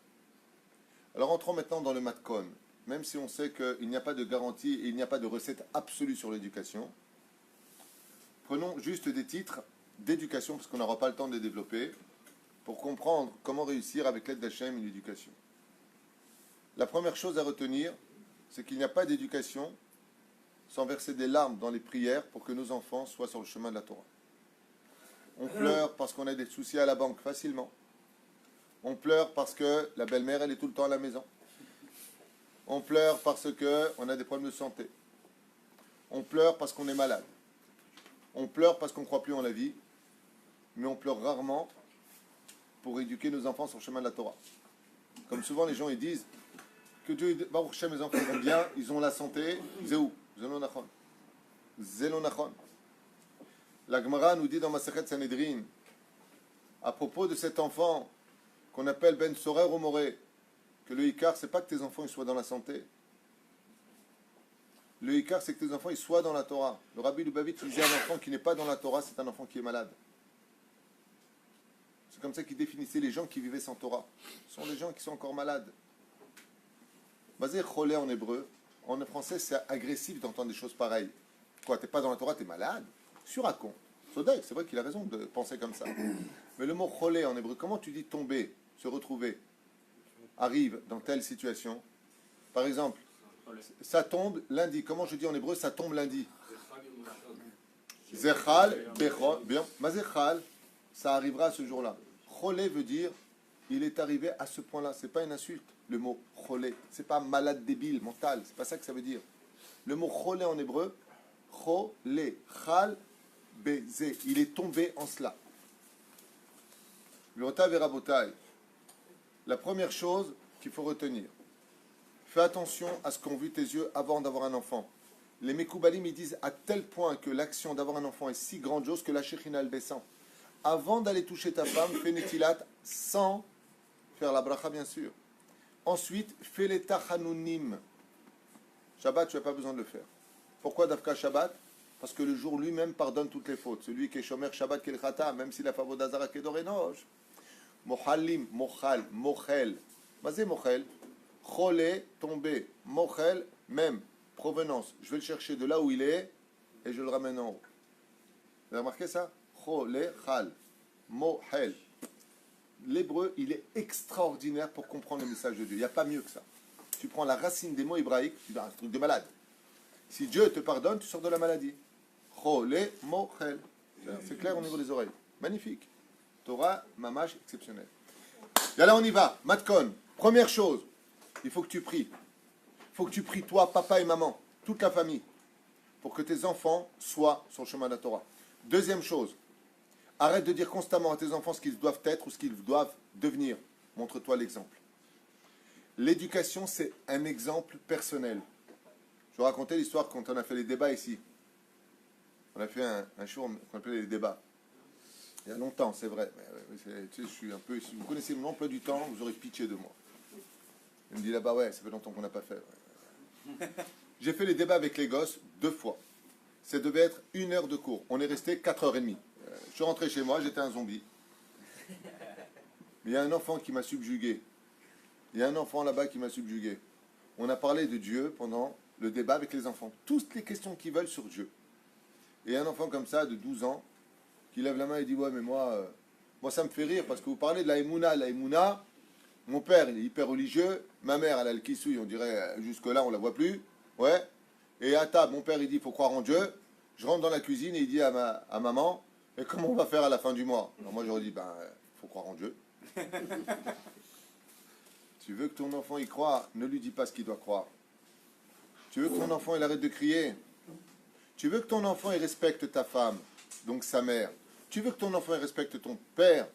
Alors entrons maintenant dans le matkon. Même si on sait qu'il n'y a pas de garantie et il n'y a pas de recette absolue sur l'éducation, prenons juste des titres d'éducation, parce qu'on n'aura pas le temps de les développer, pour comprendre comment réussir avec l'aide d'Hachem une éducation. La première chose à retenir, c'est qu'il n'y a pas d'éducation sans verser des larmes dans les prières pour que nos enfants soient sur le chemin de la Torah. On pleure parce qu'on a des soucis à la banque facilement. On pleure parce que la belle-mère, elle est tout le temps à la maison. On pleure parce qu'on a des problèmes de santé. On pleure parce qu'on est malade. On pleure parce qu'on ne croit plus en la vie. Mais on pleure rarement pour éduquer nos enfants sur le chemin de la Torah. Comme souvent les gens ils disent que Dieu, Baruch Hashem, mes enfants vont bien, ils ont la santé, Zéou, Zélonachon. Zélonachon. La Gemara nous dit dans Masechet Sanhedrin, à propos de cet enfant qu'on appelle Ben Sorer ou Moré, que le Ikar, c'est pas que tes enfants ils soient dans la santé. Le Ikar, c'est que tes enfants ils soient dans la Torah. Le Rabbi Lubavitch disait un enfant qui n'est pas dans la Torah, c'est un enfant qui est malade. C'est comme ça qu'il définissait les gens qui vivaient sans Torah. Ce sont des gens qui sont encore malades. Basé cholé en hébreu, en français c'est agressif d'entendre des choses pareilles. Quoi, t'es pas dans la Torah, t'es malade? Suracon. Sodek, c'est vrai qu'il a raison de penser comme ça. Mais le mot cholé en hébreu, comment tu dis tomber, se retrouver, arrive dans telle situation? Par exemple, ça tombe lundi. Comment je dis en hébreu, ça tombe lundi? Zechal, bechol, bien. Mazechal, ça arrivera ce jour-là. Cholé veut dire, il est arrivé à ce point-là. C'est pas une insulte, le mot cholé. C'est pas malade, débile, mental. C'est pas ça que ça veut dire. Le mot cholé en hébreu, cholé, chal, bezé. Il est tombé en cela. Verotav et rabotai. La première chose qu'il faut retenir. Fais attention à ce qu'ont vu tes yeux avant d'avoir un enfant. Les Mekoubalim, ils disent à tel point que l'action d'avoir un enfant est si grandiose que la Shekhinah le descend. Avant d'aller toucher ta femme, fais Netilat sans faire la bracha, bien sûr. Ensuite, fais les tachanunim. Shabbat, tu n'as pas besoin de le faire. Pourquoi Davka Shabbat? Parce que le jour lui-même pardonne toutes les fautes. Celui qui est Shomer Shabbat Kel Chata, même s'il a fait Vodazara Kedor Enosh. Mochalim, Mochal, Mochel. Mazé Mochel. Cholé, tombé. Mochel, même. Provenance. Je vais le chercher de là où il est et je le ramène en haut. Vous avez remarqué ça? Cholé, Chal. Mochel. L'hébreu, il est extraordinaire pour comprendre le message de Dieu. Il n'y a pas mieux que ça. Tu prends la racine des mots hébraïques, tu dis un truc de malade. Si Dieu te pardonne, tu sors de la maladie. Cholé, Mochel. C'est clair au niveau des oreilles. Magnifique. Torah, mamash, exceptionnel. Et là, on y va. Matkon. Première chose, il faut que tu pries. Il faut que tu pries, toi, papa et maman, toute la famille, pour que tes enfants soient sur le chemin de la Torah. Deuxième chose, Arrête de dire constamment à tes enfants ce qu'ils doivent être ou ce qu'ils doivent devenir. Montre-toi l'exemple. L'éducation, c'est un exemple personnel. Je vous racontais l'histoire quand on a fait les débats ici. On a fait un show qu'on appelait les débats. Il y a longtemps, c'est vrai. Mais, tu sais, je suis un peu. Si vous connaissez mon emploi du temps, vous aurez pitié de moi. Il me dit là-bas, ouais, ça fait longtemps qu'on n'a pas fait. Ouais. J'ai fait les débats avec les gosses 2 fois. Ça devait être 1 heure de cours. On est resté 4h30. Je suis rentré chez moi, j'étais un zombie. Mais il y a un enfant qui m'a subjugué. Il y a un enfant là-bas qui m'a subjugué. On a parlé de Dieu pendant le débat avec les enfants. Toutes les questions qu'ils veulent sur Dieu. Et un enfant comme ça, de 12 ans, qui lève la main et dit, ouais, mais moi ça me fait rire, parce que vous parlez de la Emouna. La Emouna, mon père, il est hyper religieux. Ma mère, elle a le kissouille, on dirait, jusque-là, on la voit plus. Ouais. Et à table, mon père, il dit, il faut croire en Dieu. Je rentre dans la cuisine et il dit à maman, et comment on va faire à la fin du mois? Alors moi, j'aurais dit, ben, faut croire en Dieu. Tu veux que ton enfant y croit, ne lui dis pas ce qu'il doit croire. Tu veux que ton enfant il arrête de crier. Tu veux que ton enfant il respecte ta femme, donc sa mère. Tu veux que ton enfant il respecte ton père,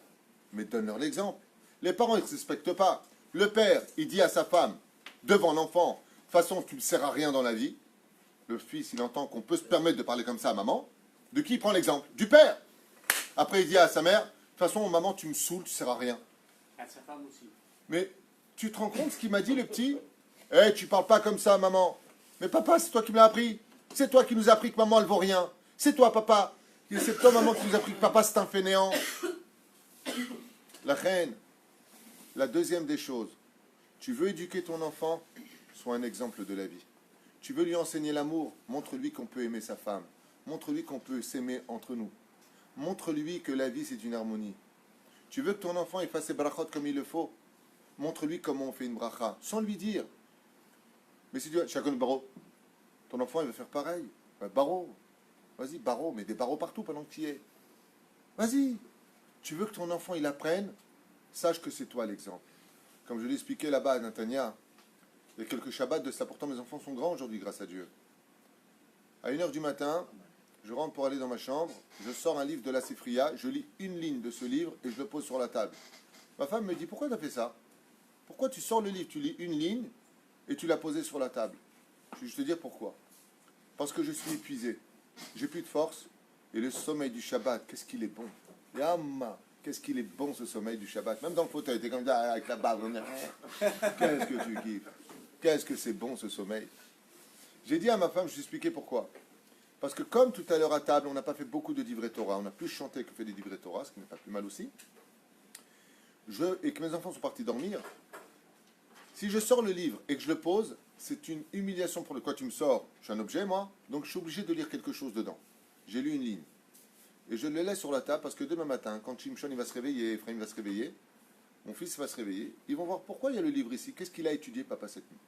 mais donne-leur l'exemple. Les parents ils ne respectent pas. Le père, il dit à sa femme, devant l'enfant, de toute façon tu ne sers à rien dans la vie. Le fils, il entend qu'on peut se permettre de parler comme ça à maman. De qui il prend l'exemple? Du père. Après il dit à sa mère, de toute façon maman tu me saoules, tu ne sers à rien. À sa femme aussi. Mais tu te rends compte ce qu'il m'a dit, le petit? Eh, tu parles pas comme ça, maman. Mais papa, c'est toi qui me l'as appris. C'est toi qui nous as appris que maman, elle vaut rien. C'est toi, papa. C'est toi, maman, qui nous a appris que papa, c'est un fainéant. La reine, la deuxième des choses, tu veux éduquer ton enfant, sois un exemple de la vie. Tu veux lui enseigner l'amour, montre-lui qu'on peut aimer sa femme. Montre-lui qu'on peut s'aimer entre nous. Montre-lui que la vie, c'est une harmonie. Tu veux que ton enfant il fasse ses brachot comme il le faut. Montre-lui comment on fait une bracha, sans lui dire. Mais si tu dis, chacun baro, ton enfant il va faire pareil. Baro, vas-y, baro, mais des barreaux partout pendant que tu y es. Vas-y. Tu veux que ton enfant il apprenne, sache que c'est toi l'exemple. Comme je l'ai expliqué là-bas à Natania, il y a quelques Shabbats de ça. Pourtant mes enfants sont grands aujourd'hui, grâce à Dieu. À 1h du matin, je rentre pour aller dans ma chambre, je sors un livre de la Sifriya, je lis une ligne de ce livre et je le pose sur la table. Ma femme me dit, pourquoi tu as fait ça? Pourquoi tu sors le livre, tu lis une ligne et tu l'as posé sur la table? Je vais te dire pourquoi. Parce que je suis épuisé. J'ai plus de force. Et le sommeil du Shabbat, qu'est-ce qu'il est bon. Yamma, qu'est-ce qu'il est bon ce sommeil du Shabbat. Même dans le fauteuil, t'es comme ça avec la barbe. Qu'est-ce que tu kiffes. Qu'est-ce que c'est bon ce sommeil. J'ai dit à ma femme, je lui ai expliqué pourquoi. Parce que comme tout à l'heure à table, on n'a pas fait beaucoup de divrei Torah. On a plus chanté que fait des divrei Torah, ce qui n'est pas plus mal aussi. Et que mes enfants sont partis dormir. Si je sors le livre et que je le pose, c'est une humiliation pour le quoi tu me sors. Je suis un objet, moi, donc je suis obligé de lire quelque chose dedans. J'ai lu une ligne. Et je le laisse sur la table parce que demain matin, quand Shimshon il va se réveiller, Ephraim va se réveiller, mon fils va se réveiller, ils vont voir pourquoi il y a le livre ici. Qu'est-ce qu'il a étudié, papa, cette nuit?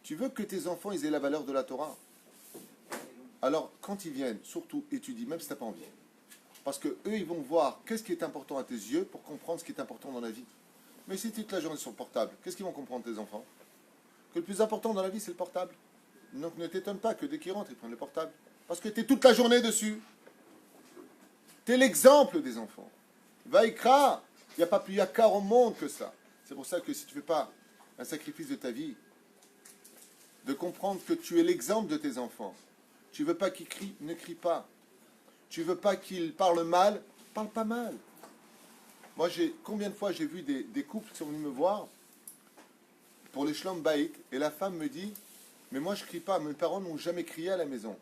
Tu veux que tes enfants ils aient la valeur de la Torah? Alors, quand ils viennent, surtout étudie, même si tu n'as pas envie. Parce que eux, ils vont voir qu'est-ce qui est important à tes yeux pour comprendre ce qui est important dans la vie. Mais si toute la journée sur le portable, qu'est-ce qu'ils vont comprendre tes enfants? Que le plus important dans la vie, c'est le portable. Donc ne t'étonne pas que dès qu'ils rentrent, ils prennent le portable. Parce que tu es toute la journée dessus. Tu es l'exemple des enfants. Vaikra, il n'y a pas plus yakar au monde que ça. C'est pour ça que si tu ne fais pas un sacrifice de ta vie, de comprendre que tu es l'exemple de tes enfants, tu ne veux pas qu'ils crient, ne crie pas. Tu ne veux pas qu'ils parlent mal, parle pas mal. Moi, combien de fois j'ai vu des couples qui sont venus me voir pour les Shlom Baïk, et la femme me dit, mais moi je ne crie pas, mes parents n'ont jamais crié à la maison.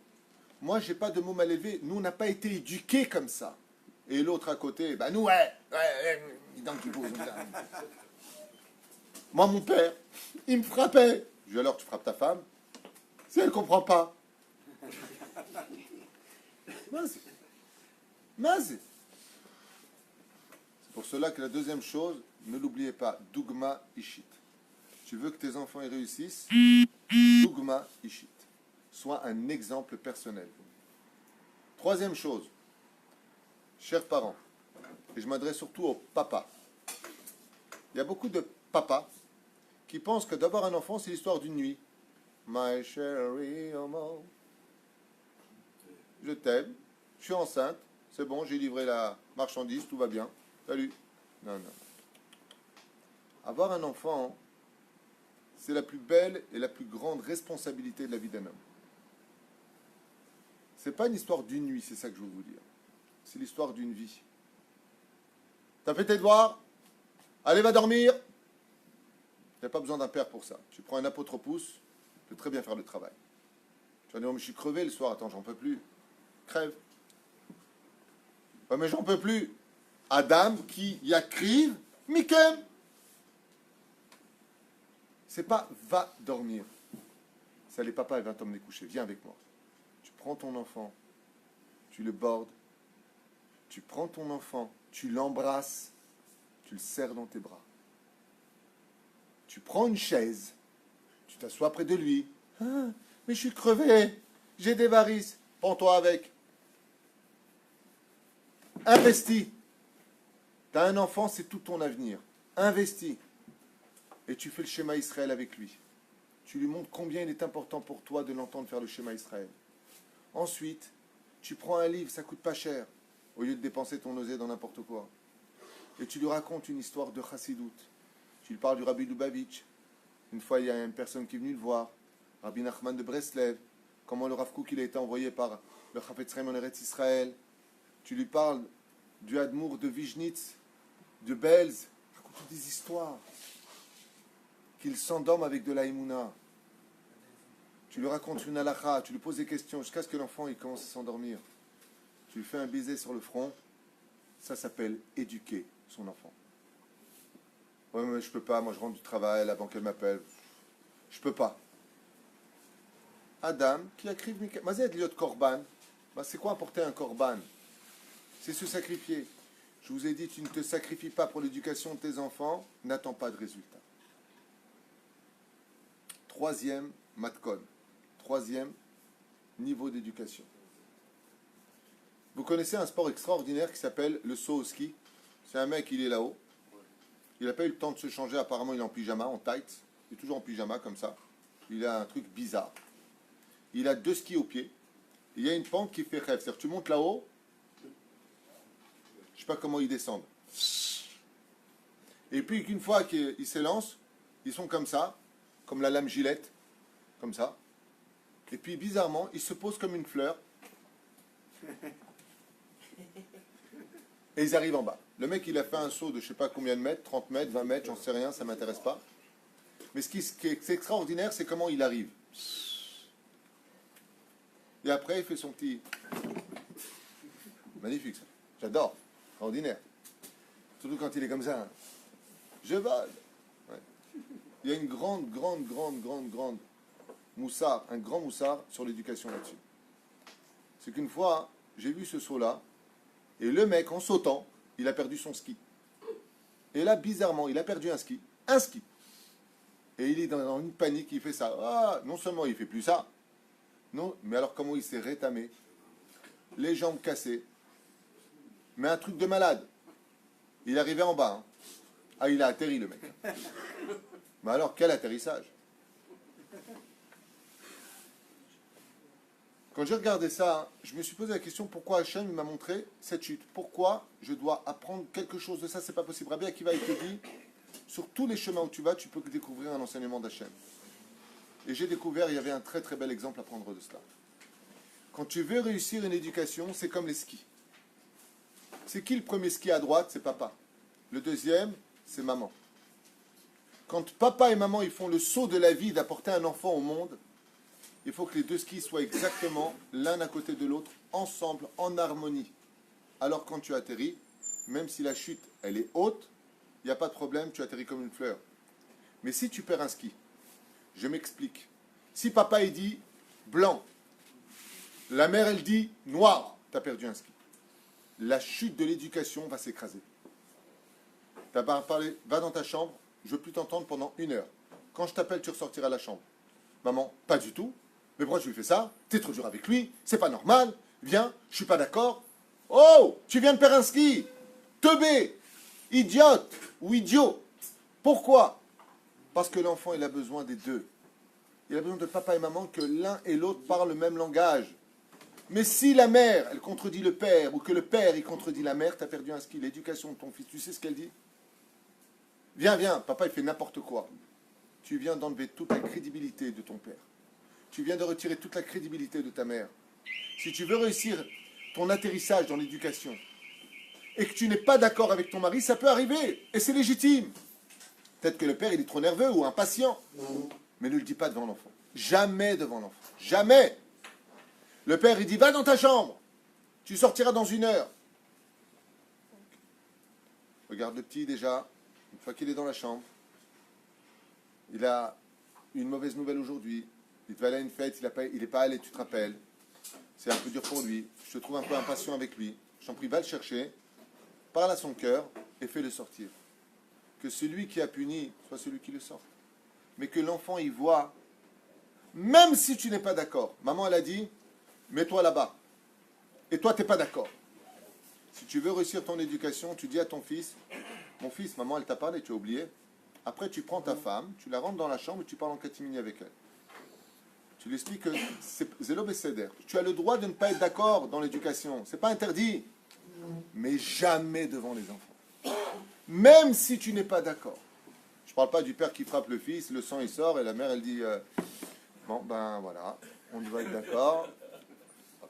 Moi, je n'ai pas de mots mal élevés. Nous, on n'a pas été éduqués comme ça. Et l'autre à côté, bah nous, donc tu poses. Moi, mon père, il me frappait. Je dis alors, tu frappes ta femme? Si elle ne comprend pas. Mazé. C'est pour cela que la deuxième chose, ne l'oubliez pas, Dougma Ishit. Tu veux que tes enfants y réussissent? Dougma Ishit. Sois un exemple personnel. Troisième chose, chers parents, et je m'adresse surtout aux papas. Il y a beaucoup de papas qui pensent que d'avoir un enfant, c'est l'histoire d'une nuit. My cherry, oh, je t'aime, je suis enceinte, c'est bon, j'ai livré la marchandise, tout va bien. Salut. Non, non. Avoir un enfant, c'est la plus belle et la plus grande responsabilité de la vie d'un homme. C'est pas une histoire d'une nuit, c'est ça que je veux vous dire. C'est l'histoire d'une vie. T'as fait tes devoirs? Allez, va dormir. Il n'y a pas besoin d'un père pour ça. Tu prends un apotropousse, tu peux très bien faire le travail. Tu vas dire, oh, mais je suis crevé le soir, attends, j'en peux plus. Crève. Ouais, mais j'en peux plus. Adam qui yakriv mikem. C'est pas va dormir. C'est allez, papa, il va t'emmener coucher. Viens avec moi. Tu prends ton enfant, tu le bordes, tu prends ton enfant, tu l'embrasses, tu le serres dans tes bras. Tu prends une chaise, tu t'assois près de lui. Ah, mais je suis crevé, j'ai des varices. Prends-toi avec. Investis. Tu as un enfant, c'est tout ton avenir. Investis. Et tu fais le schéma Israël avec lui. Tu lui montres combien il est important pour toi de l'entendre faire le schéma Israël. Ensuite, tu prends un livre, ça coûte pas cher, au lieu de dépenser ton osée dans n'importe quoi. Et tu lui racontes une histoire de Chassidout. Tu lui parles du Rabbi Lubavitch. Une fois, il y a une personne qui est venue le voir, Rabbi Nachman de Breslev, comment le Rav Kook il a été envoyé par le Chafetz Chaim en Eretz Israël. Tu lui parles du Admour de Vijnitz, de Belz. Raconte des histoires. Qu'il s'endorme avec de la Emouna. Tu lui racontes une halakha, tu lui poses des questions jusqu'à ce que l'enfant il commence à s'endormir. Tu lui fais un baiser sur le front. Ça s'appelle éduquer son enfant. Ouais, mais je peux pas, moi je rentre du travail avant qu'elle m'appelle. Je peux pas. Adam, qui a écrit Mazed liot korban. C'est quoi apporter un korban? C'est se sacrifier. Je vous ai dit, tu ne te sacrifies pas pour l'éducation de tes enfants, n'attends pas de résultat. Troisième matkon. Troisième niveau d'éducation. Vous connaissez un sport extraordinaire qui s'appelle le saut au ski. C'est un mec, il est là-haut. Il n'a pas eu le temps de se changer. Apparemment, il est en pyjama, en tights. Il est toujours en pyjama comme ça. Il a un truc bizarre. Il a 2 skis au pied. Il y a une pente qui fait rêve. C'est-à-dire que tu montes là-haut. Je ne sais pas comment ils descendent. Et puis, qu'une fois qu'ils s'élancent, ils sont comme ça, comme la lame Gillette, comme ça. Et puis, bizarrement, ils se posent comme une fleur. Et ils arrivent en bas. Le mec, il a fait un saut de je ne sais pas combien de mètres, 30 mètres, 20 mètres, j'en sais rien, ça ne m'intéresse pas. Mais ce qui est extraordinaire, c'est comment il arrive. Et après, il fait son petit... Magnifique, ça. J'adore. Extraordinaire. Surtout quand il est comme ça. Je vole. Ouais. Il y a une grande moussard, un grand moussard sur l'éducation là-dessus. C'est qu'une fois, j'ai vu ce saut-là, et le mec, en sautant, il a perdu son ski. Et là, bizarrement, il a perdu un ski. Un ski. Et il est dans une panique, il fait ça. Ah, non seulement il fait plus ça, non, mais alors comment il s'est rétamé? Les jambes cassées. Mais un truc de malade. Il est arrivé en bas. Hein. Ah, il a atterri, le mec. Mais alors, quel atterrissage? Quand j'ai regardé ça, je me suis posé la question pourquoi Hachem m'a montré cette chute. Pourquoi je dois apprendre quelque chose de ça? C'est pas possible. Rabbi Akiva, il te dit, sur tous les chemins où tu vas, tu peux découvrir un enseignement d'Hachem. Et j'ai découvert, il y avait un très très bel exemple à prendre de cela. Quand tu veux réussir une éducation, c'est comme les skis. C'est qui le premier ski à droite? C'est papa. Le deuxième, c'est maman. Quand papa et maman ils font le saut de la vie d'apporter un enfant au monde, il faut que les 2 skis soient exactement l'un à côté de l'autre, ensemble, en harmonie. Alors quand tu atterris, même si la chute elle est haute, il n'y a pas de problème, tu atterris comme une fleur. Mais si tu perds un ski, je m'explique. Si papa il dit blanc, la mère elle dit noir, tu as perdu un ski. La chute de l'éducation va s'écraser. Tu pas parlé, va dans ta chambre, je ne veux plus t'entendre pendant 1 heure. Quand je t'appelle, tu ressortiras à la chambre. Maman, pas du tout. Mais pourquoi tu lui fais ça? T'es trop dur avec lui, c'est pas normal. Viens, je suis pas d'accord. Oh, tu viens de perdre un ski. Teubé, idiote ou idiot. Pourquoi? Parce que l'enfant, il a besoin des deux. Il a besoin de papa et maman, que l'un et l'autre parlent le même langage. Mais si la mère, elle contredit le père, ou que le père, il contredit la mère, tu as perdu un ski. L'éducation de ton fils, tu sais ce qu'elle dit? Viens, viens, papa, il fait n'importe quoi. Tu viens d'enlever toute la crédibilité de ton père. Tu viens de retirer toute la crédibilité de ta mère. Si tu veux réussir ton atterrissage dans l'éducation, et que tu n'es pas d'accord avec ton mari, ça peut arriver, et c'est légitime. Peut-être que le père, il est trop nerveux ou impatient, mais ne le dis pas devant l'enfant. Jamais devant l'enfant. Jamais. Le père, il dit, va dans ta chambre. Tu sortiras dans 1 heure. Regarde le petit déjà, une fois qu'il est dans la chambre, il a une mauvaise nouvelle aujourd'hui. Il devait aller à une fête, il n'est pas allé, tu te rappelles. C'est un peu dur pour lui. Je te trouve un peu impatient avec lui. Je t'en prie, va le chercher, parle à son cœur et fais-le sortir. Que celui qui a puni soit celui qui le sorte. Mais que l'enfant y voit, même si tu n'es pas d'accord. Maman, elle a dit, mets-toi là-bas. Et toi, tu n'es pas d'accord. Si tu veux réussir ton éducation, tu dis à ton fils, mon fils, maman, elle t'a parlé, tu as oublié. Après, tu prends ta femme, tu la rentres dans la chambre et tu parles en catimini avec elle. Tu lui expliques que c'est zélo besséder. Tu as le droit de ne pas être d'accord dans l'éducation. C'est pas interdit. Mais jamais devant les enfants. Même si tu n'es pas d'accord. Je ne parle pas du père qui frappe le fils, le sang il sort et la mère elle dit bon ben voilà, on doit être d'accord.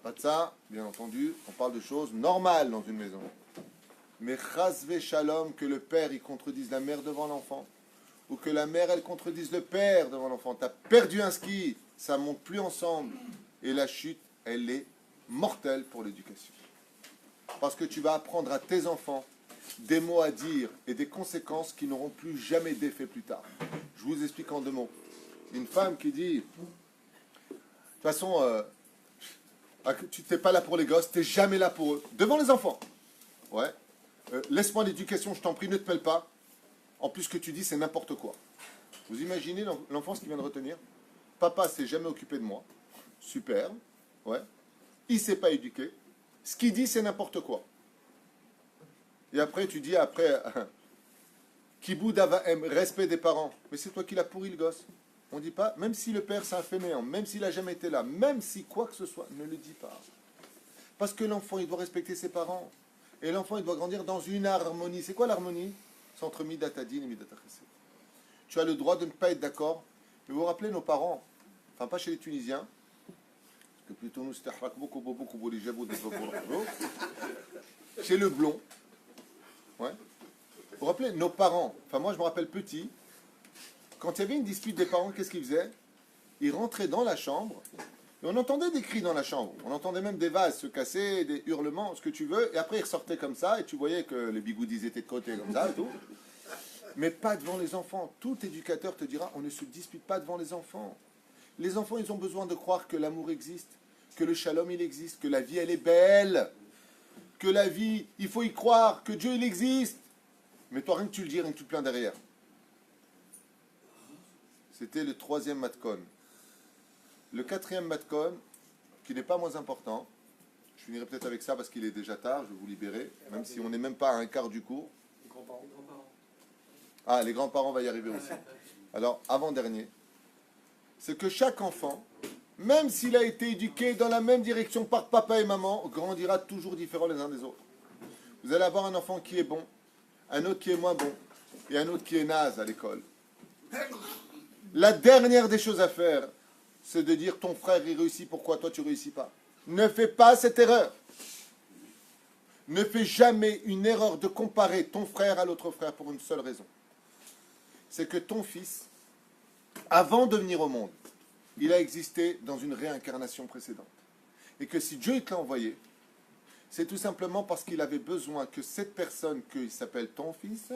Pas de ça, bien entendu. On parle de choses normales dans une maison. Mais chasvé shalom, que le père il contredise la mère devant l'enfant. Ou que la mère elle contredise le père devant l'enfant. Tu as perdu un ski, ça ne monte plus ensemble. Et la chute, elle est mortelle pour l'éducation. Parce que tu vas apprendre à tes enfants des mots à dire et des conséquences qui n'auront plus jamais d'effet plus tard. Je vous explique en 2 mots. Une femme qui dit, de toute façon, tu n'es pas là pour les gosses, tu n'es jamais là pour eux. Devant les enfants. Ouais. Laisse-moi l'éducation, je t'en prie, ne te mêle pas. En plus, ce que tu dis, c'est n'importe quoi. Vous imaginez l'enfant ce qu'il vient de retenir? Papa s'est jamais occupé de moi. Super. Ouais. Il ne s'est pas éduqué. Ce qu'il dit, c'est n'importe quoi. Et après, tu dis, Kibboud Avahem, respect des parents. Mais c'est toi qui l'as pourri le gosse. On ne dit pas, même si le père c'est un fainéant, même s'il n'a jamais été là, même si quoi que ce soit, ne le dis pas. Parce que l'enfant, il doit respecter ses parents. Et l'enfant, il doit grandir dans une harmonie. C'est quoi l'harmonie? C'est entre Midatadin et Midatachesed. Tu as le droit de ne pas être d'accord. Mais vous vous rappelez, nos parents, enfin pas chez les Tunisiens, que plutôt nous, c'était chez le blond. Ouais. Vous vous rappelez, nos parents, enfin moi je me rappelle petit, quand il y avait une dispute des parents, qu'est-ce qu'ils faisaient? Ils rentraient dans la chambre, et on entendait des cris dans la chambre, on entendait même des vases se casser, des hurlements, ce que tu veux, et après ils ressortaient comme ça, et tu voyais que les bigoudis étaient de côté comme ça et tout. Mais pas devant les enfants. Tout éducateur te dira, on ne se dispute pas devant les enfants. Les enfants, ils ont besoin de croire que l'amour existe, que le shalom, il existe, que la vie, elle est belle, que la vie, il faut y croire, que Dieu, il existe. Mais toi, rien que tu le dis, rien que tu te plains derrière. C'était le 3e matkon. Le 4e matkon, qui n'est pas moins important, je finirai peut-être avec ça parce qu'il est déjà tard, je vais vous libérer, même si on n'est même pas à un quart du cours. Les grands-parents. Ah, les grands-parents, on va y arriver aussi. Alors, avant-dernier, c'est que chaque enfant, même s'il a été éduqué dans la même direction par papa et maman, grandira toujours différent les uns des autres. Vous allez avoir un enfant qui est bon, un autre qui est moins bon, et un autre qui est naze à l'école. La dernière des choses à faire, c'est de dire ton frère il réussit, pourquoi toi tu réussis pas. Ne fais pas cette erreur. Ne fais jamais une erreur de comparer ton frère à l'autre frère pour une seule raison. C'est que ton fils, avant de venir au monde, il a existé dans une réincarnation précédente. Et que si Dieu te l'a envoyé, c'est tout simplement parce qu'il avait besoin que cette personne, qu'il s'appelle ton fils,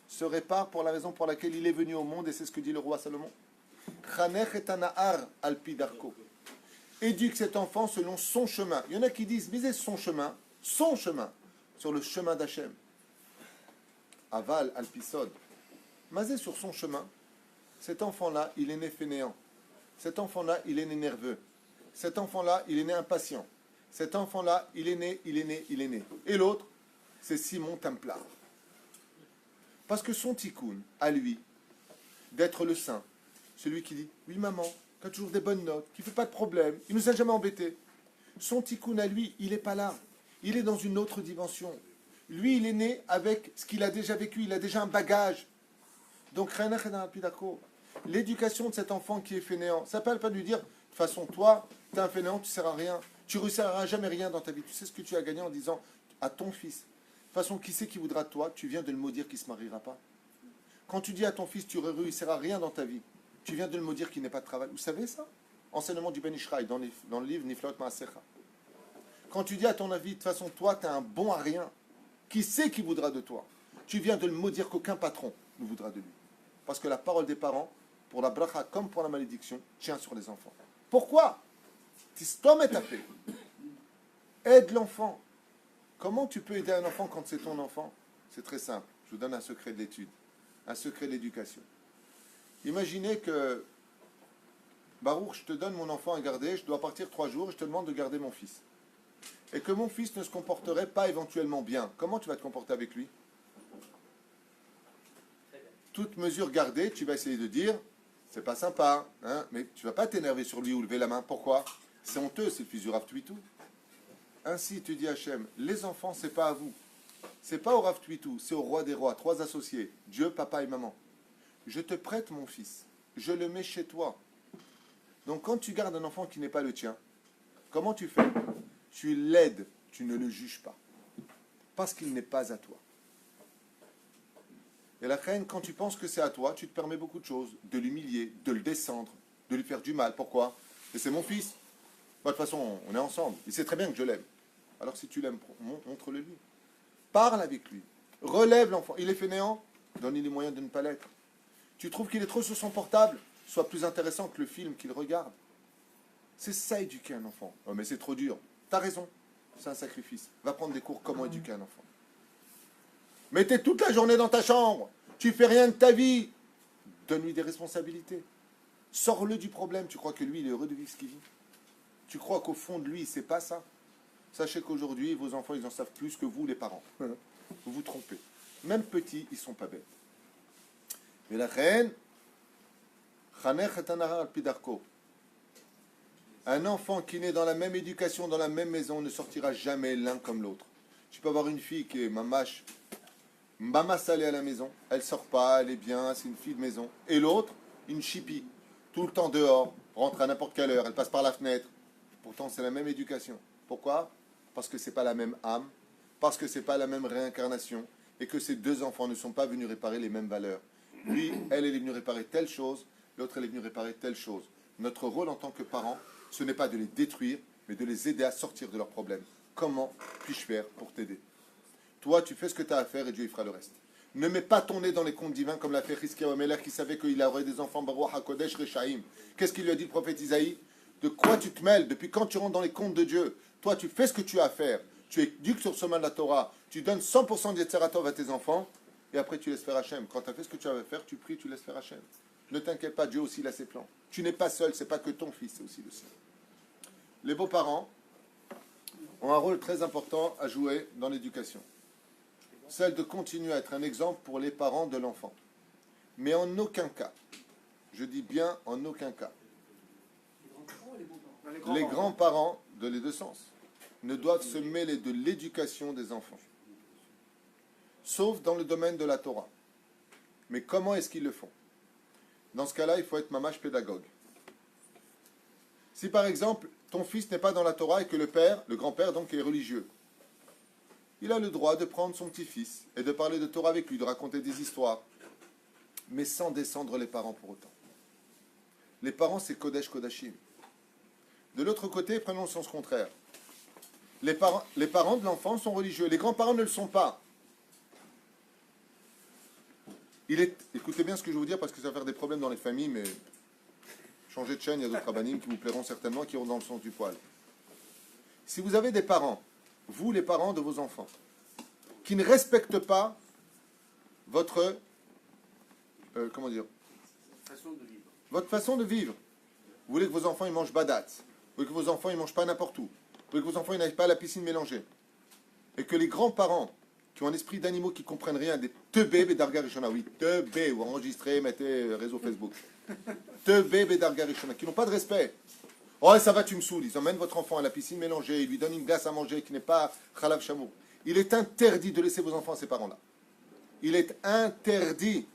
se répare pour la raison pour laquelle il est venu au monde, et c'est ce que dit le roi Salomon. Chanech et anahar alpi darko. Éduque cet enfant selon son chemin. Il y en a qui disent, misez son chemin, sur le chemin d'Hachem. Aval alpisod. Masé sur son chemin, cet enfant-là, il est né fainéant. Cet enfant-là, il est né nerveux. Cet enfant-là, il est né impatient. Cet enfant-là, il est né. Et l'autre, c'est Simon Templar. Parce que son tikkun, à lui, d'être le saint, celui qui dit, oui maman, tu as toujours des bonnes notes, qui ne fait pas de problème, il ne nous a jamais embêtés. Son tikkun à lui, il n'est pas là. Il est dans une autre dimension. Lui, il est né avec ce qu'il a déjà vécu. Il a déjà un bagage. Donc, l'éducation de cet enfant qui est fainéant, ça ne peut pas lui dire, de toute façon, toi, tu es un fainéant, tu ne sers à rien. Tu ne réussiras jamais rien dans ta vie. Tu sais ce que tu as gagné en disant à ton fils. De toute façon, qui c'est qui voudra de toi? Tu viens de le maudire qu'il ne se mariera pas. Quand tu dis à ton fils, tu ne réussiras rien dans ta vie, tu viens de le maudire qu'il n'ait pas de travail. Vous savez ça? Enseignement du Ben Ishraï, dans le livre Niflaot Maasecha. Quand tu dis à ton avis, de toute façon, toi, tu es un bon à rien, qui sait qui voudra de toi? Tu viens de le maudire qu'aucun patron ne voudra de lui. Parce que la parole des parents, pour la bracha comme pour la malédiction, tient sur les enfants. Pourquoi? Tistom et tapé. Aide l'enfant. Comment tu peux aider un enfant quand c'est ton enfant? C'est très simple. Je vous donne un secret de l'étude, un secret de l'éducation. Imaginez que, Baruch, je te donne mon enfant à garder, je dois partir 3 jours, je te demande de garder mon fils. Et que mon fils ne se comporterait pas éventuellement bien. Comment tu vas te comporter avec lui? Toute mesure gardée, tu vas essayer de dire, c'est pas sympa, hein, mais tu vas pas t'énerver sur lui ou lever la main. Pourquoi? C'est honteux, c'est le fils du Rav Twitou. Ainsi, tu dis Hachem, les enfants, c'est pas à vous. C'est pas au Rav Twitou, c'est au roi des rois, 3 associés, Dieu, papa et maman. Je te prête mon fils, je le mets chez toi. Donc quand tu gardes un enfant qui n'est pas le tien, comment tu fais? Tu l'aides, tu ne le juges pas. Parce qu'il n'est pas à toi. Et la reine, quand tu penses que c'est à toi, tu te permets beaucoup de choses. De l'humilier, de le descendre, de lui faire du mal. Pourquoi? Et c'est mon fils. Bah, de toute façon, on est ensemble. Il sait très bien que je l'aime. Alors si tu l'aimes, montre-le lui. Parle avec lui. Relève l'enfant. Il est fainéant, donne-lui les moyens de ne pas l'être. Tu trouves qu'il est trop sur son portable, sois plus intéressant que le film qu'il regarde. C'est ça, éduquer un enfant. Oh, mais c'est trop dur. T'as raison. C'est un sacrifice. Va prendre des cours comment éduquer un enfant. Mais t'es toute la journée dans ta chambre. Tu fais rien de ta vie. Donne-lui des responsabilités. Sors-le du problème. Tu crois que lui, il est heureux de vivre ce qu'il vit? Tu crois qu'au fond de lui, c'est pas ça? Sachez qu'aujourd'hui, vos enfants, ils en savent plus que vous, les parents. Vous vous trompez. Même petits, ils sont pas bêtes. Mais la reine, un enfant qui naît dans la même éducation, dans la même maison, ne sortira jamais l'un comme l'autre. Tu peux avoir une fille qui est mamash salée à la maison, elle sort pas, elle est bien, c'est une fille de maison. Et l'autre, une chipie, tout le temps dehors, rentre à n'importe quelle heure, elle passe par la fenêtre. Pourtant, c'est la même éducation. Pourquoi? Parce que c'est pas la même âme, parce que c'est pas la même réincarnation, et que ces 2 enfants ne sont pas venus réparer les mêmes valeurs. Lui, elle est venue réparer telle chose, l'autre, elle est venue réparer telle chose. Notre rôle en tant que parents, ce n'est pas de les détruire, mais de les aider à sortir de leurs problèmes. Comment puis-je faire pour t'aider? Toi, tu fais ce que tu as à faire et Dieu il fera le reste. Ne mets pas ton nez dans les contes divins comme l'a fait Chizkiyahu Hamelech qui savait qu'il aurait des enfants Baruch HaKodesh Rechaim. Qu'est-ce qu'il lui a dit le prophète Isaïe? De quoi tu te mêles? Depuis quand tu rentres dans les contes de Dieu? Toi, tu fais ce que tu as à faire. Tu éduques sur le chemin de la Torah. Tu donnes 100% d'Yetzeratov à tes enfants et après tu laisses faire Hachem. Quand tu as fait ce que tu avais à faire, tu pries, tu laisses faire Hachem. Ne t'inquiète pas, Dieu aussi il a ses plans. Tu n'es pas seul, c'est pas que ton fils, c'est aussi le sien. Les beaux-parents ont un rôle très important à jouer dans l'éducation. Celle de continuer à être un exemple pour les parents de l'enfant. Mais en aucun cas, je dis bien en aucun cas, les grands-parents, de les 2 sens, ne doivent se mêler de l'éducation des enfants. Sauf dans le domaine de la Torah. Mais comment est-ce qu'ils le font? Dans ce cas-là, il faut être mamash pédagogue. Si par exemple, ton fils n'est pas dans la Torah et que le père, le grand-père donc, est religieux, il a le droit de prendre son petit-fils et de parler de Torah avec lui, de raconter des histoires, mais sans descendre les parents pour autant. Les parents, c'est Kodesh Kodashim. De l'autre côté, prenons le sens contraire. Les parents de l'enfant sont religieux, les grands-parents ne le sont pas. Écoutez bien ce que je vais vous dire parce que ça va faire des problèmes dans les familles, mais changez de chaîne, il y a d'autres rabbinim qui vous plairont certainement, qui iront dans le sens du poil. Si vous avez des parents, vous les parents de vos enfants, qui ne respectent pas votre votre façon de vivre. Vous voulez que vos enfants ils mangent badat, vous voulez que vos enfants ils mangent pas n'importe où, vous voulez que vos enfants ils n'aillent pas à la piscine mélangée, et que les grands-parents qui ont un esprit d'animaux qui comprennent rien, des teubés bedarga rishona, oui, teubés, ou enregistrez, mettez réseau Facebook, teubés bedarga rishona, qui n'ont pas de respect. Oh, ça va, tu me saoules. Ils emmènent votre enfant à la piscine mélangée, ils lui donnent une glace à manger qui n'est pas Khalav Shamour. Il est interdit de laisser vos enfants à ces parents-là. Il est interdit.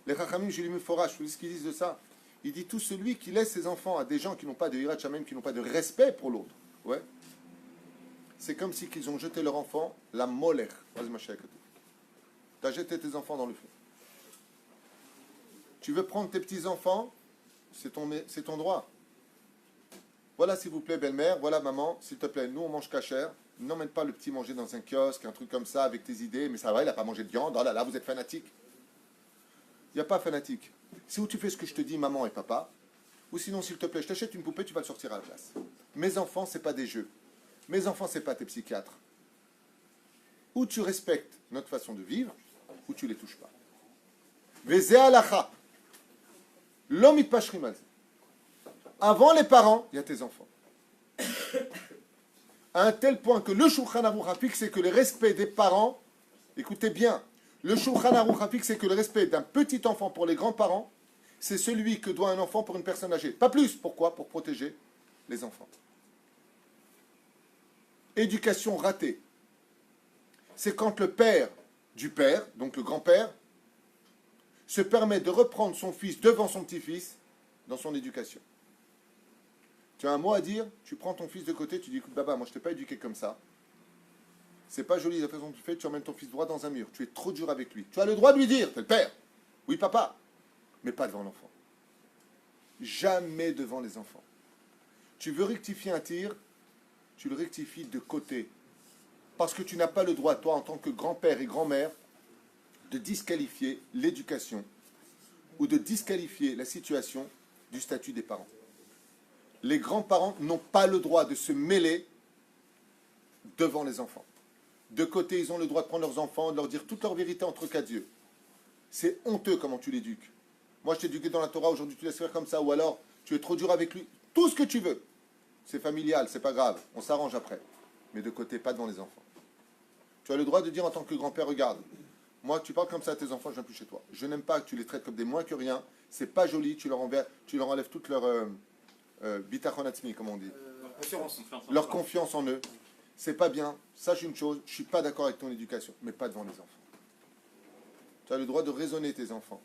Les Chachamim, je lui forage, vous savez ce qu'ils disent de ça? Il dit tout celui qui laisse ses enfants à des gens qui n'ont pas de hirat shamim, qui n'ont pas de respect pour l'autre. Ouais. C'est comme si qu'ils ont jeté leur enfant la molech. Tu as jeté tes enfants dans le feu. Tu veux prendre tes petits-enfants, c'est ton droit. Voilà, s'il vous plaît, belle-mère, voilà, maman, s'il te plaît, nous, on mange cachère. N'emmène pas le petit manger dans un kiosque, un truc comme ça, avec tes idées. Mais ça va, il n'a pas mangé de viande. Oh là là, vous êtes fanatique. Il n'y a pas fanatique. C'est où tu fais ce que je te dis, maman et papa. Ou sinon, s'il te plaît, je t'achète une poupée, tu vas le sortir à la place. Mes enfants, ce n'est pas des jeux. Mes enfants, ce n'est pas tes psychiatres. Ou tu respectes notre façon de vivre, ou tu ne les touches pas. Veze alacha. L'homme it pashrim al. Avant les parents, il y a tes enfants. À un tel point que le Shulchan Aruch a fixé que le respect des parents, écoutez bien, le Shulchan Aruch a fixé que le respect d'un petit enfant pour les grands-parents, c'est celui que doit un enfant pour une personne âgée. Pas plus. Pourquoi? Pour protéger les enfants. Éducation ratée. C'est quand le père du père, donc le grand-père, se permet de reprendre son fils devant son petit-fils dans son éducation. Tu as un mot à dire, tu prends ton fils de côté, tu dis, écoute, Baba, moi je ne t'ai pas éduqué comme ça. C'est pas joli la façon que tu fais, tu emmènes ton fils droit dans un mur. Tu es trop dur avec lui. Tu as le droit de lui dire, t'es le père. Oui, papa. Mais pas devant l'enfant. Jamais devant les enfants. Tu veux rectifier un tir, tu le rectifies de côté. Parce que tu n'as pas le droit, toi, en tant que grand-père et grand-mère, de disqualifier l'éducation ou de disqualifier la situation du statut des parents. Les grands-parents n'ont pas le droit de se mêler devant les enfants. De côté, ils ont le droit de prendre leurs enfants, de leur dire toute leur vérité entre quatre yeux. C'est honteux comment tu l'éduques. Moi, je t'ai éduqué dans la Torah, aujourd'hui tu laisses faire comme ça, ou alors tu es trop dur avec lui. Tout ce que tu veux. C'est familial, c'est pas grave, on s'arrange après. Mais de côté, pas devant les enfants. Tu as le droit de dire en tant que grand-père, regarde, moi, tu parles comme ça à tes enfants, je viens plus chez toi. Je n'aime pas que tu les traites comme des moins que rien. C'est pas joli, tu leur enlèves toute leur bitachon atzmi, comme on dit. Leur confiance en eux. C'est pas bien. Sache une chose, je suis pas d'accord avec ton éducation, mais pas devant les enfants. Tu as le droit de raisonner tes enfants,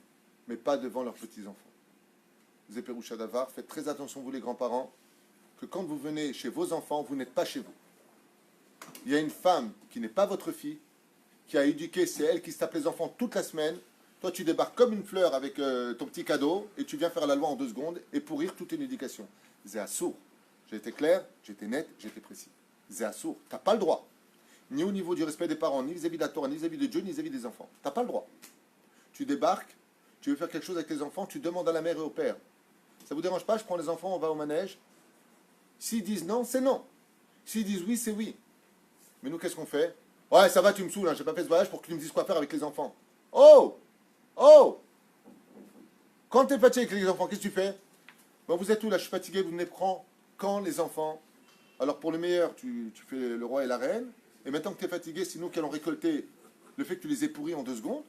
mais pas devant leurs petits-enfants. Zéperoucha Davar, faites très attention, vous les grands-parents, que quand vous venez chez vos enfants, vous n'êtes pas chez vous. Il y a une femme qui n'est pas votre fille, qui a éduqué, c'est elle qui se tape les enfants toute la semaine. Toi, tu débarques comme une fleur avec ton petit cadeau et tu viens faire la loi en 2 secondes et pourrir toute une éducation. C'est assourd. J'ai été clair, j'étais net, j'étais précis. C'est assourd. Tu n'as pas le droit. Ni au niveau du respect des parents, ni vis-à-vis de la Torah, ni vis-à-vis de Dieu, ni vis-à-vis des enfants. Tu n'as pas le droit. Tu débarques, tu veux faire quelque chose avec tes enfants, tu demandes à la mère et au père. Ça vous dérange pas, je prends les enfants, on va au manège. S'ils disent non, c'est non. S'ils disent oui, c'est oui. Mais nous, qu'est-ce qu'on fait? Ouais, ça va, tu me saoules, hein, j'ai pas fait ce voyage pour que tu me dises quoi faire avec les enfants. Oh! Oh! Quand tu es fatigué avec les enfants, qu'est-ce que tu fais? Bon, vous êtes où là? Je suis fatigué, vous venez prendre quand les enfants? Alors pour le meilleur, tu fais le roi et la reine. Et maintenant que tu es fatigué, c'est nous qui allons récolter le fait que tu les aies pourris en 2 secondes.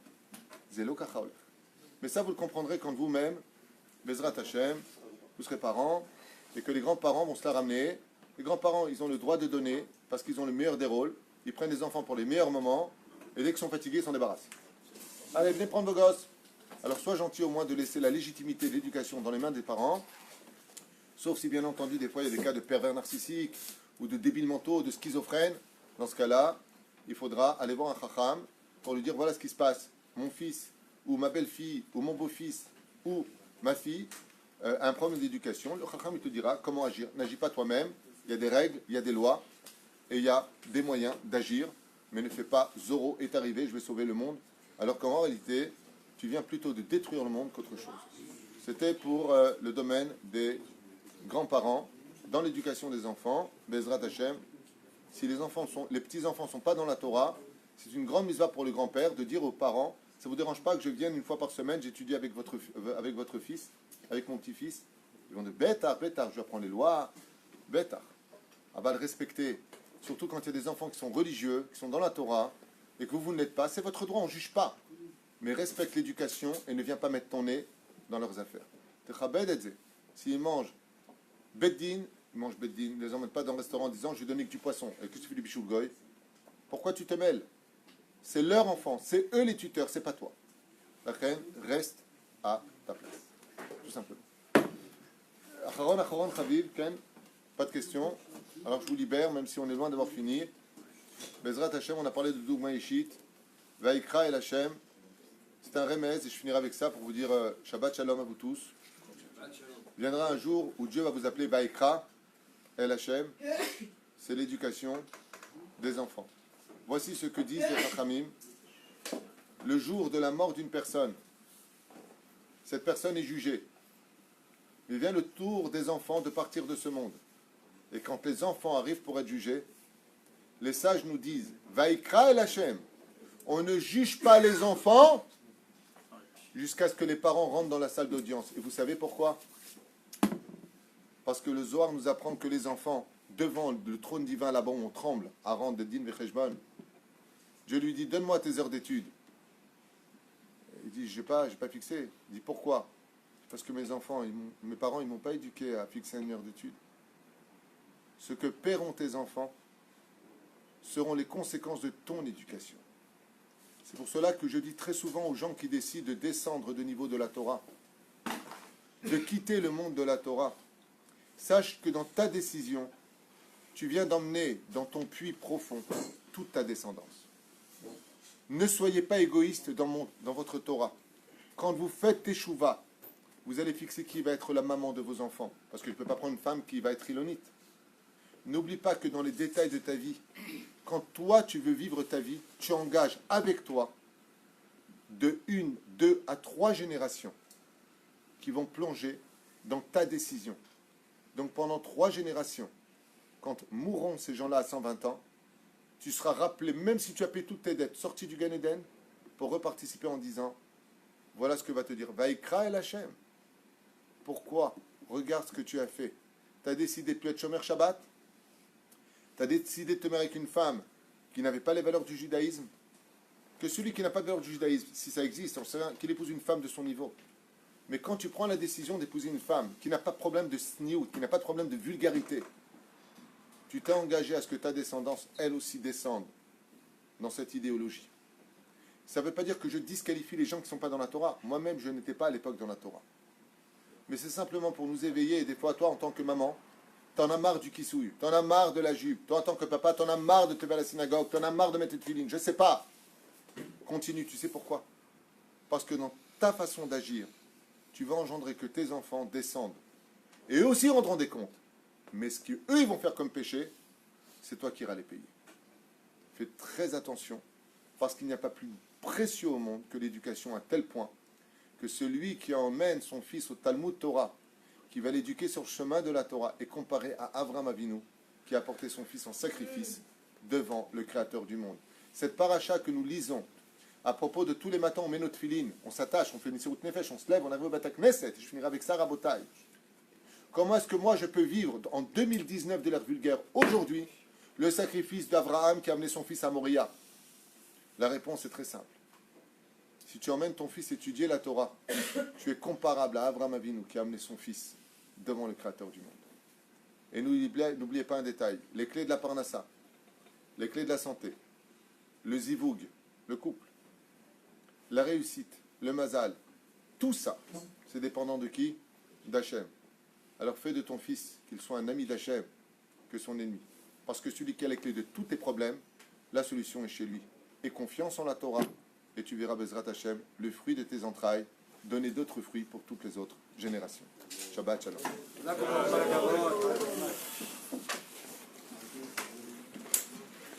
Zélo kachaol. Mais ça, vous le comprendrez quand vous-même, Bezrat Hashem, vous serez parents, et que les grands-parents vont se la ramener. Les grands-parents, ils ont le droit de donner, parce qu'ils ont le meilleur des rôles. Ils prennent les enfants pour les meilleurs moments, et dès qu'ils sont fatigués, ils s'en débarrassent. Allez, venez prendre vos gosses. Alors, sois gentil au moins de laisser la légitimité de l'éducation dans les mains des parents, sauf si, bien entendu, des fois, il y a des cas de pervers narcissiques, ou de débiles mentaux, de schizophrènes. Dans ce cas-là, il faudra aller voir un chacham pour lui dire, voilà ce qui se passe. Mon fils, ou ma belle-fille, ou mon beau-fils, ou ma fille, a un problème d'éducation. Le chacham, il te dira comment agir. N'agis pas toi-même. Il y a des règles, il y a des lois, et il y a des moyens d'agir, mais ne fais pas Zorro est arrivé, je vais sauver le monde, alors qu'en réalité, tu viens plutôt de détruire le monde qu'autre chose. C'était pour le domaine des grands-parents, dans l'éducation des enfants, Bezrat Hashem. Si les petits-enfants ne sont pas dans la Torah, c'est une grande mitzvah pour le grand-père de dire aux parents, ça ne vous dérange pas que je vienne une fois par semaine, j'étudie avec votre fils, avec mon petit-fils. Ils vont dire, bêtard, je vais apprendre les lois, bêtard. On va le respecter. Surtout quand il y a des enfants qui sont religieux, qui sont dans la Torah, et que vous ne l'êtes pas, c'est votre droit, on ne juge pas. Mais respecte l'éducation et ne viens pas mettre ton nez dans leurs affaires. S'ils mangent beddin, ils mangent bedding, ne les emmène pas dans le restaurant en disant je vais donner que du poisson et que tu fais du bichou goy. Pourquoi tu te mêles? C'est leur enfant, c'est eux les tuteurs, c'est pas toi. La reine reste à ta place. Tout simplement. Acharon, Khavil, Ken, pas de questions. Alors je vous libère, même si on est loin d'avoir fini. Bezrat Hashem, on a parlé de Dougma Ishit, Vaikra El Hashem. C'est un remède, et je finirai avec ça pour vous dire Shabbat Shalom à vous tous. Viendra un jour où Dieu va vous appeler Vaikra El Hashem. C'est l'éducation des enfants. Voici ce que disent les Chachamim. Le jour de la mort d'une personne, cette personne est jugée. Il vient le tour des enfants de partir de ce monde. Et quand les enfants arrivent pour être jugés, les sages nous disent Vaikra El Hashem. On ne juge pas les enfants jusqu'à ce que les parents rentrent dans la salle d'audience. Et vous savez pourquoi? Parce que le Zohar nous apprend que les enfants, devant le trône divin là-bas où on tremble, à rendre de din vecheshbon, Dieu lui dit donne-moi tes heures d'études. Il dit j'ai pas fixé. Il dit pourquoi? Parce que mes parents, ils m'ont pas éduqué à fixer une heure d'études. Ce que paieront tes enfants seront les conséquences de ton éducation. C'est pour cela que je dis très souvent aux gens qui décident de descendre de niveau de la Torah, de quitter le monde de la Torah, sache que dans ta décision, tu viens d'emmener dans ton puits profond toute ta descendance. Ne soyez pas égoïste dans votre Torah. Quand vous faites teshuva, vous allez fixer qui va être la maman de vos enfants. Parce que je ne peux pas prendre une femme qui va être ilonite. N'oublie pas que dans les détails de ta vie, quand toi tu veux vivre ta vie, tu engages avec toi de 1, 2 à 3 générations qui vont plonger dans ta décision. Donc pendant 3 générations, quand mourront ces gens-là à 120 ans, tu seras rappelé, même si tu as payé toutes tes dettes, sorti du Gan Eden, pour reparticiper en disant, voilà ce que va te dire, Vaikra El Hashem. Pourquoi? Regarde ce que tu as fait. Tu as décidé de plus être Shomer Shabbat. Tu as décidé de te marier avec une femme qui n'avait pas les valeurs du judaïsme. Que celui qui n'a pas de valeurs du judaïsme, si ça existe, on sait qu'il épouse une femme de son niveau. Mais quand tu prends la décision d'épouser une femme qui n'a pas de problème de sniout, qui n'a pas de problème de vulgarité, tu t'es engagé à ce que ta descendance, elle aussi, descende dans cette idéologie. Ça ne veut pas dire que je disqualifie les gens qui ne sont pas dans la Torah. Moi-même, je n'étais pas à l'époque dans la Torah. Mais c'est simplement pour nous éveiller. Et des fois, toi, en tant que maman, t'en as marre du kissouille, t'en as marre de la jupe. Toi, en tant que papa, t'en as marre de te faire à la synagogue, t'en as marre de mettre tes filines. Je ne sais pas. Continue, tu sais pourquoi? Parce que dans ta façon d'agir, tu vas engendrer que tes enfants descendent. Et eux aussi rendront des comptes. Mais ce qu'eux, ils vont faire comme péché, c'est toi qui iras les payer. Fais très attention, parce qu'il n'y a pas plus précieux au monde que l'éducation à tel point que celui qui emmène son fils au Talmud Torah, qui va l'éduquer sur le chemin de la Torah, est comparé à Avram Avinu, qui a porté son fils en sacrifice devant le Créateur du monde. Cette paracha que nous lisons, à propos de tous les matins, on met notre filine, on s'attache, on fait une Messirut Nefesh, on se lève, on arrive au Bata Knesset, et je finirai avec ça, Rabotai. Comment est-ce que moi je peux vivre en 2019 de l'ère vulgaire, aujourd'hui, le sacrifice d'Abraham qui a amené son fils à Moria? La réponse est très simple. Si tu emmènes ton fils étudier la Torah, tu es comparable à Abraham Avinu qui a amené son fils devant le Créateur du monde. Et n'oubliez pas un détail, les clés de la parnassa, les clés de la santé, le zivoug, le couple, la réussite, le mazal, tout ça, c'est dépendant de qui? D'Hachem. Alors fais de ton fils qu'il soit un ami d'Hachem que son ennemi. Parce que celui qui a les clés de tous tes problèmes, la solution est chez lui. Aie confiance en la Torah et tu verras Bezrat Hachem, le fruit de tes entrailles, donner d'autres fruits pour toutes les autres générations. Shabbat Shalom.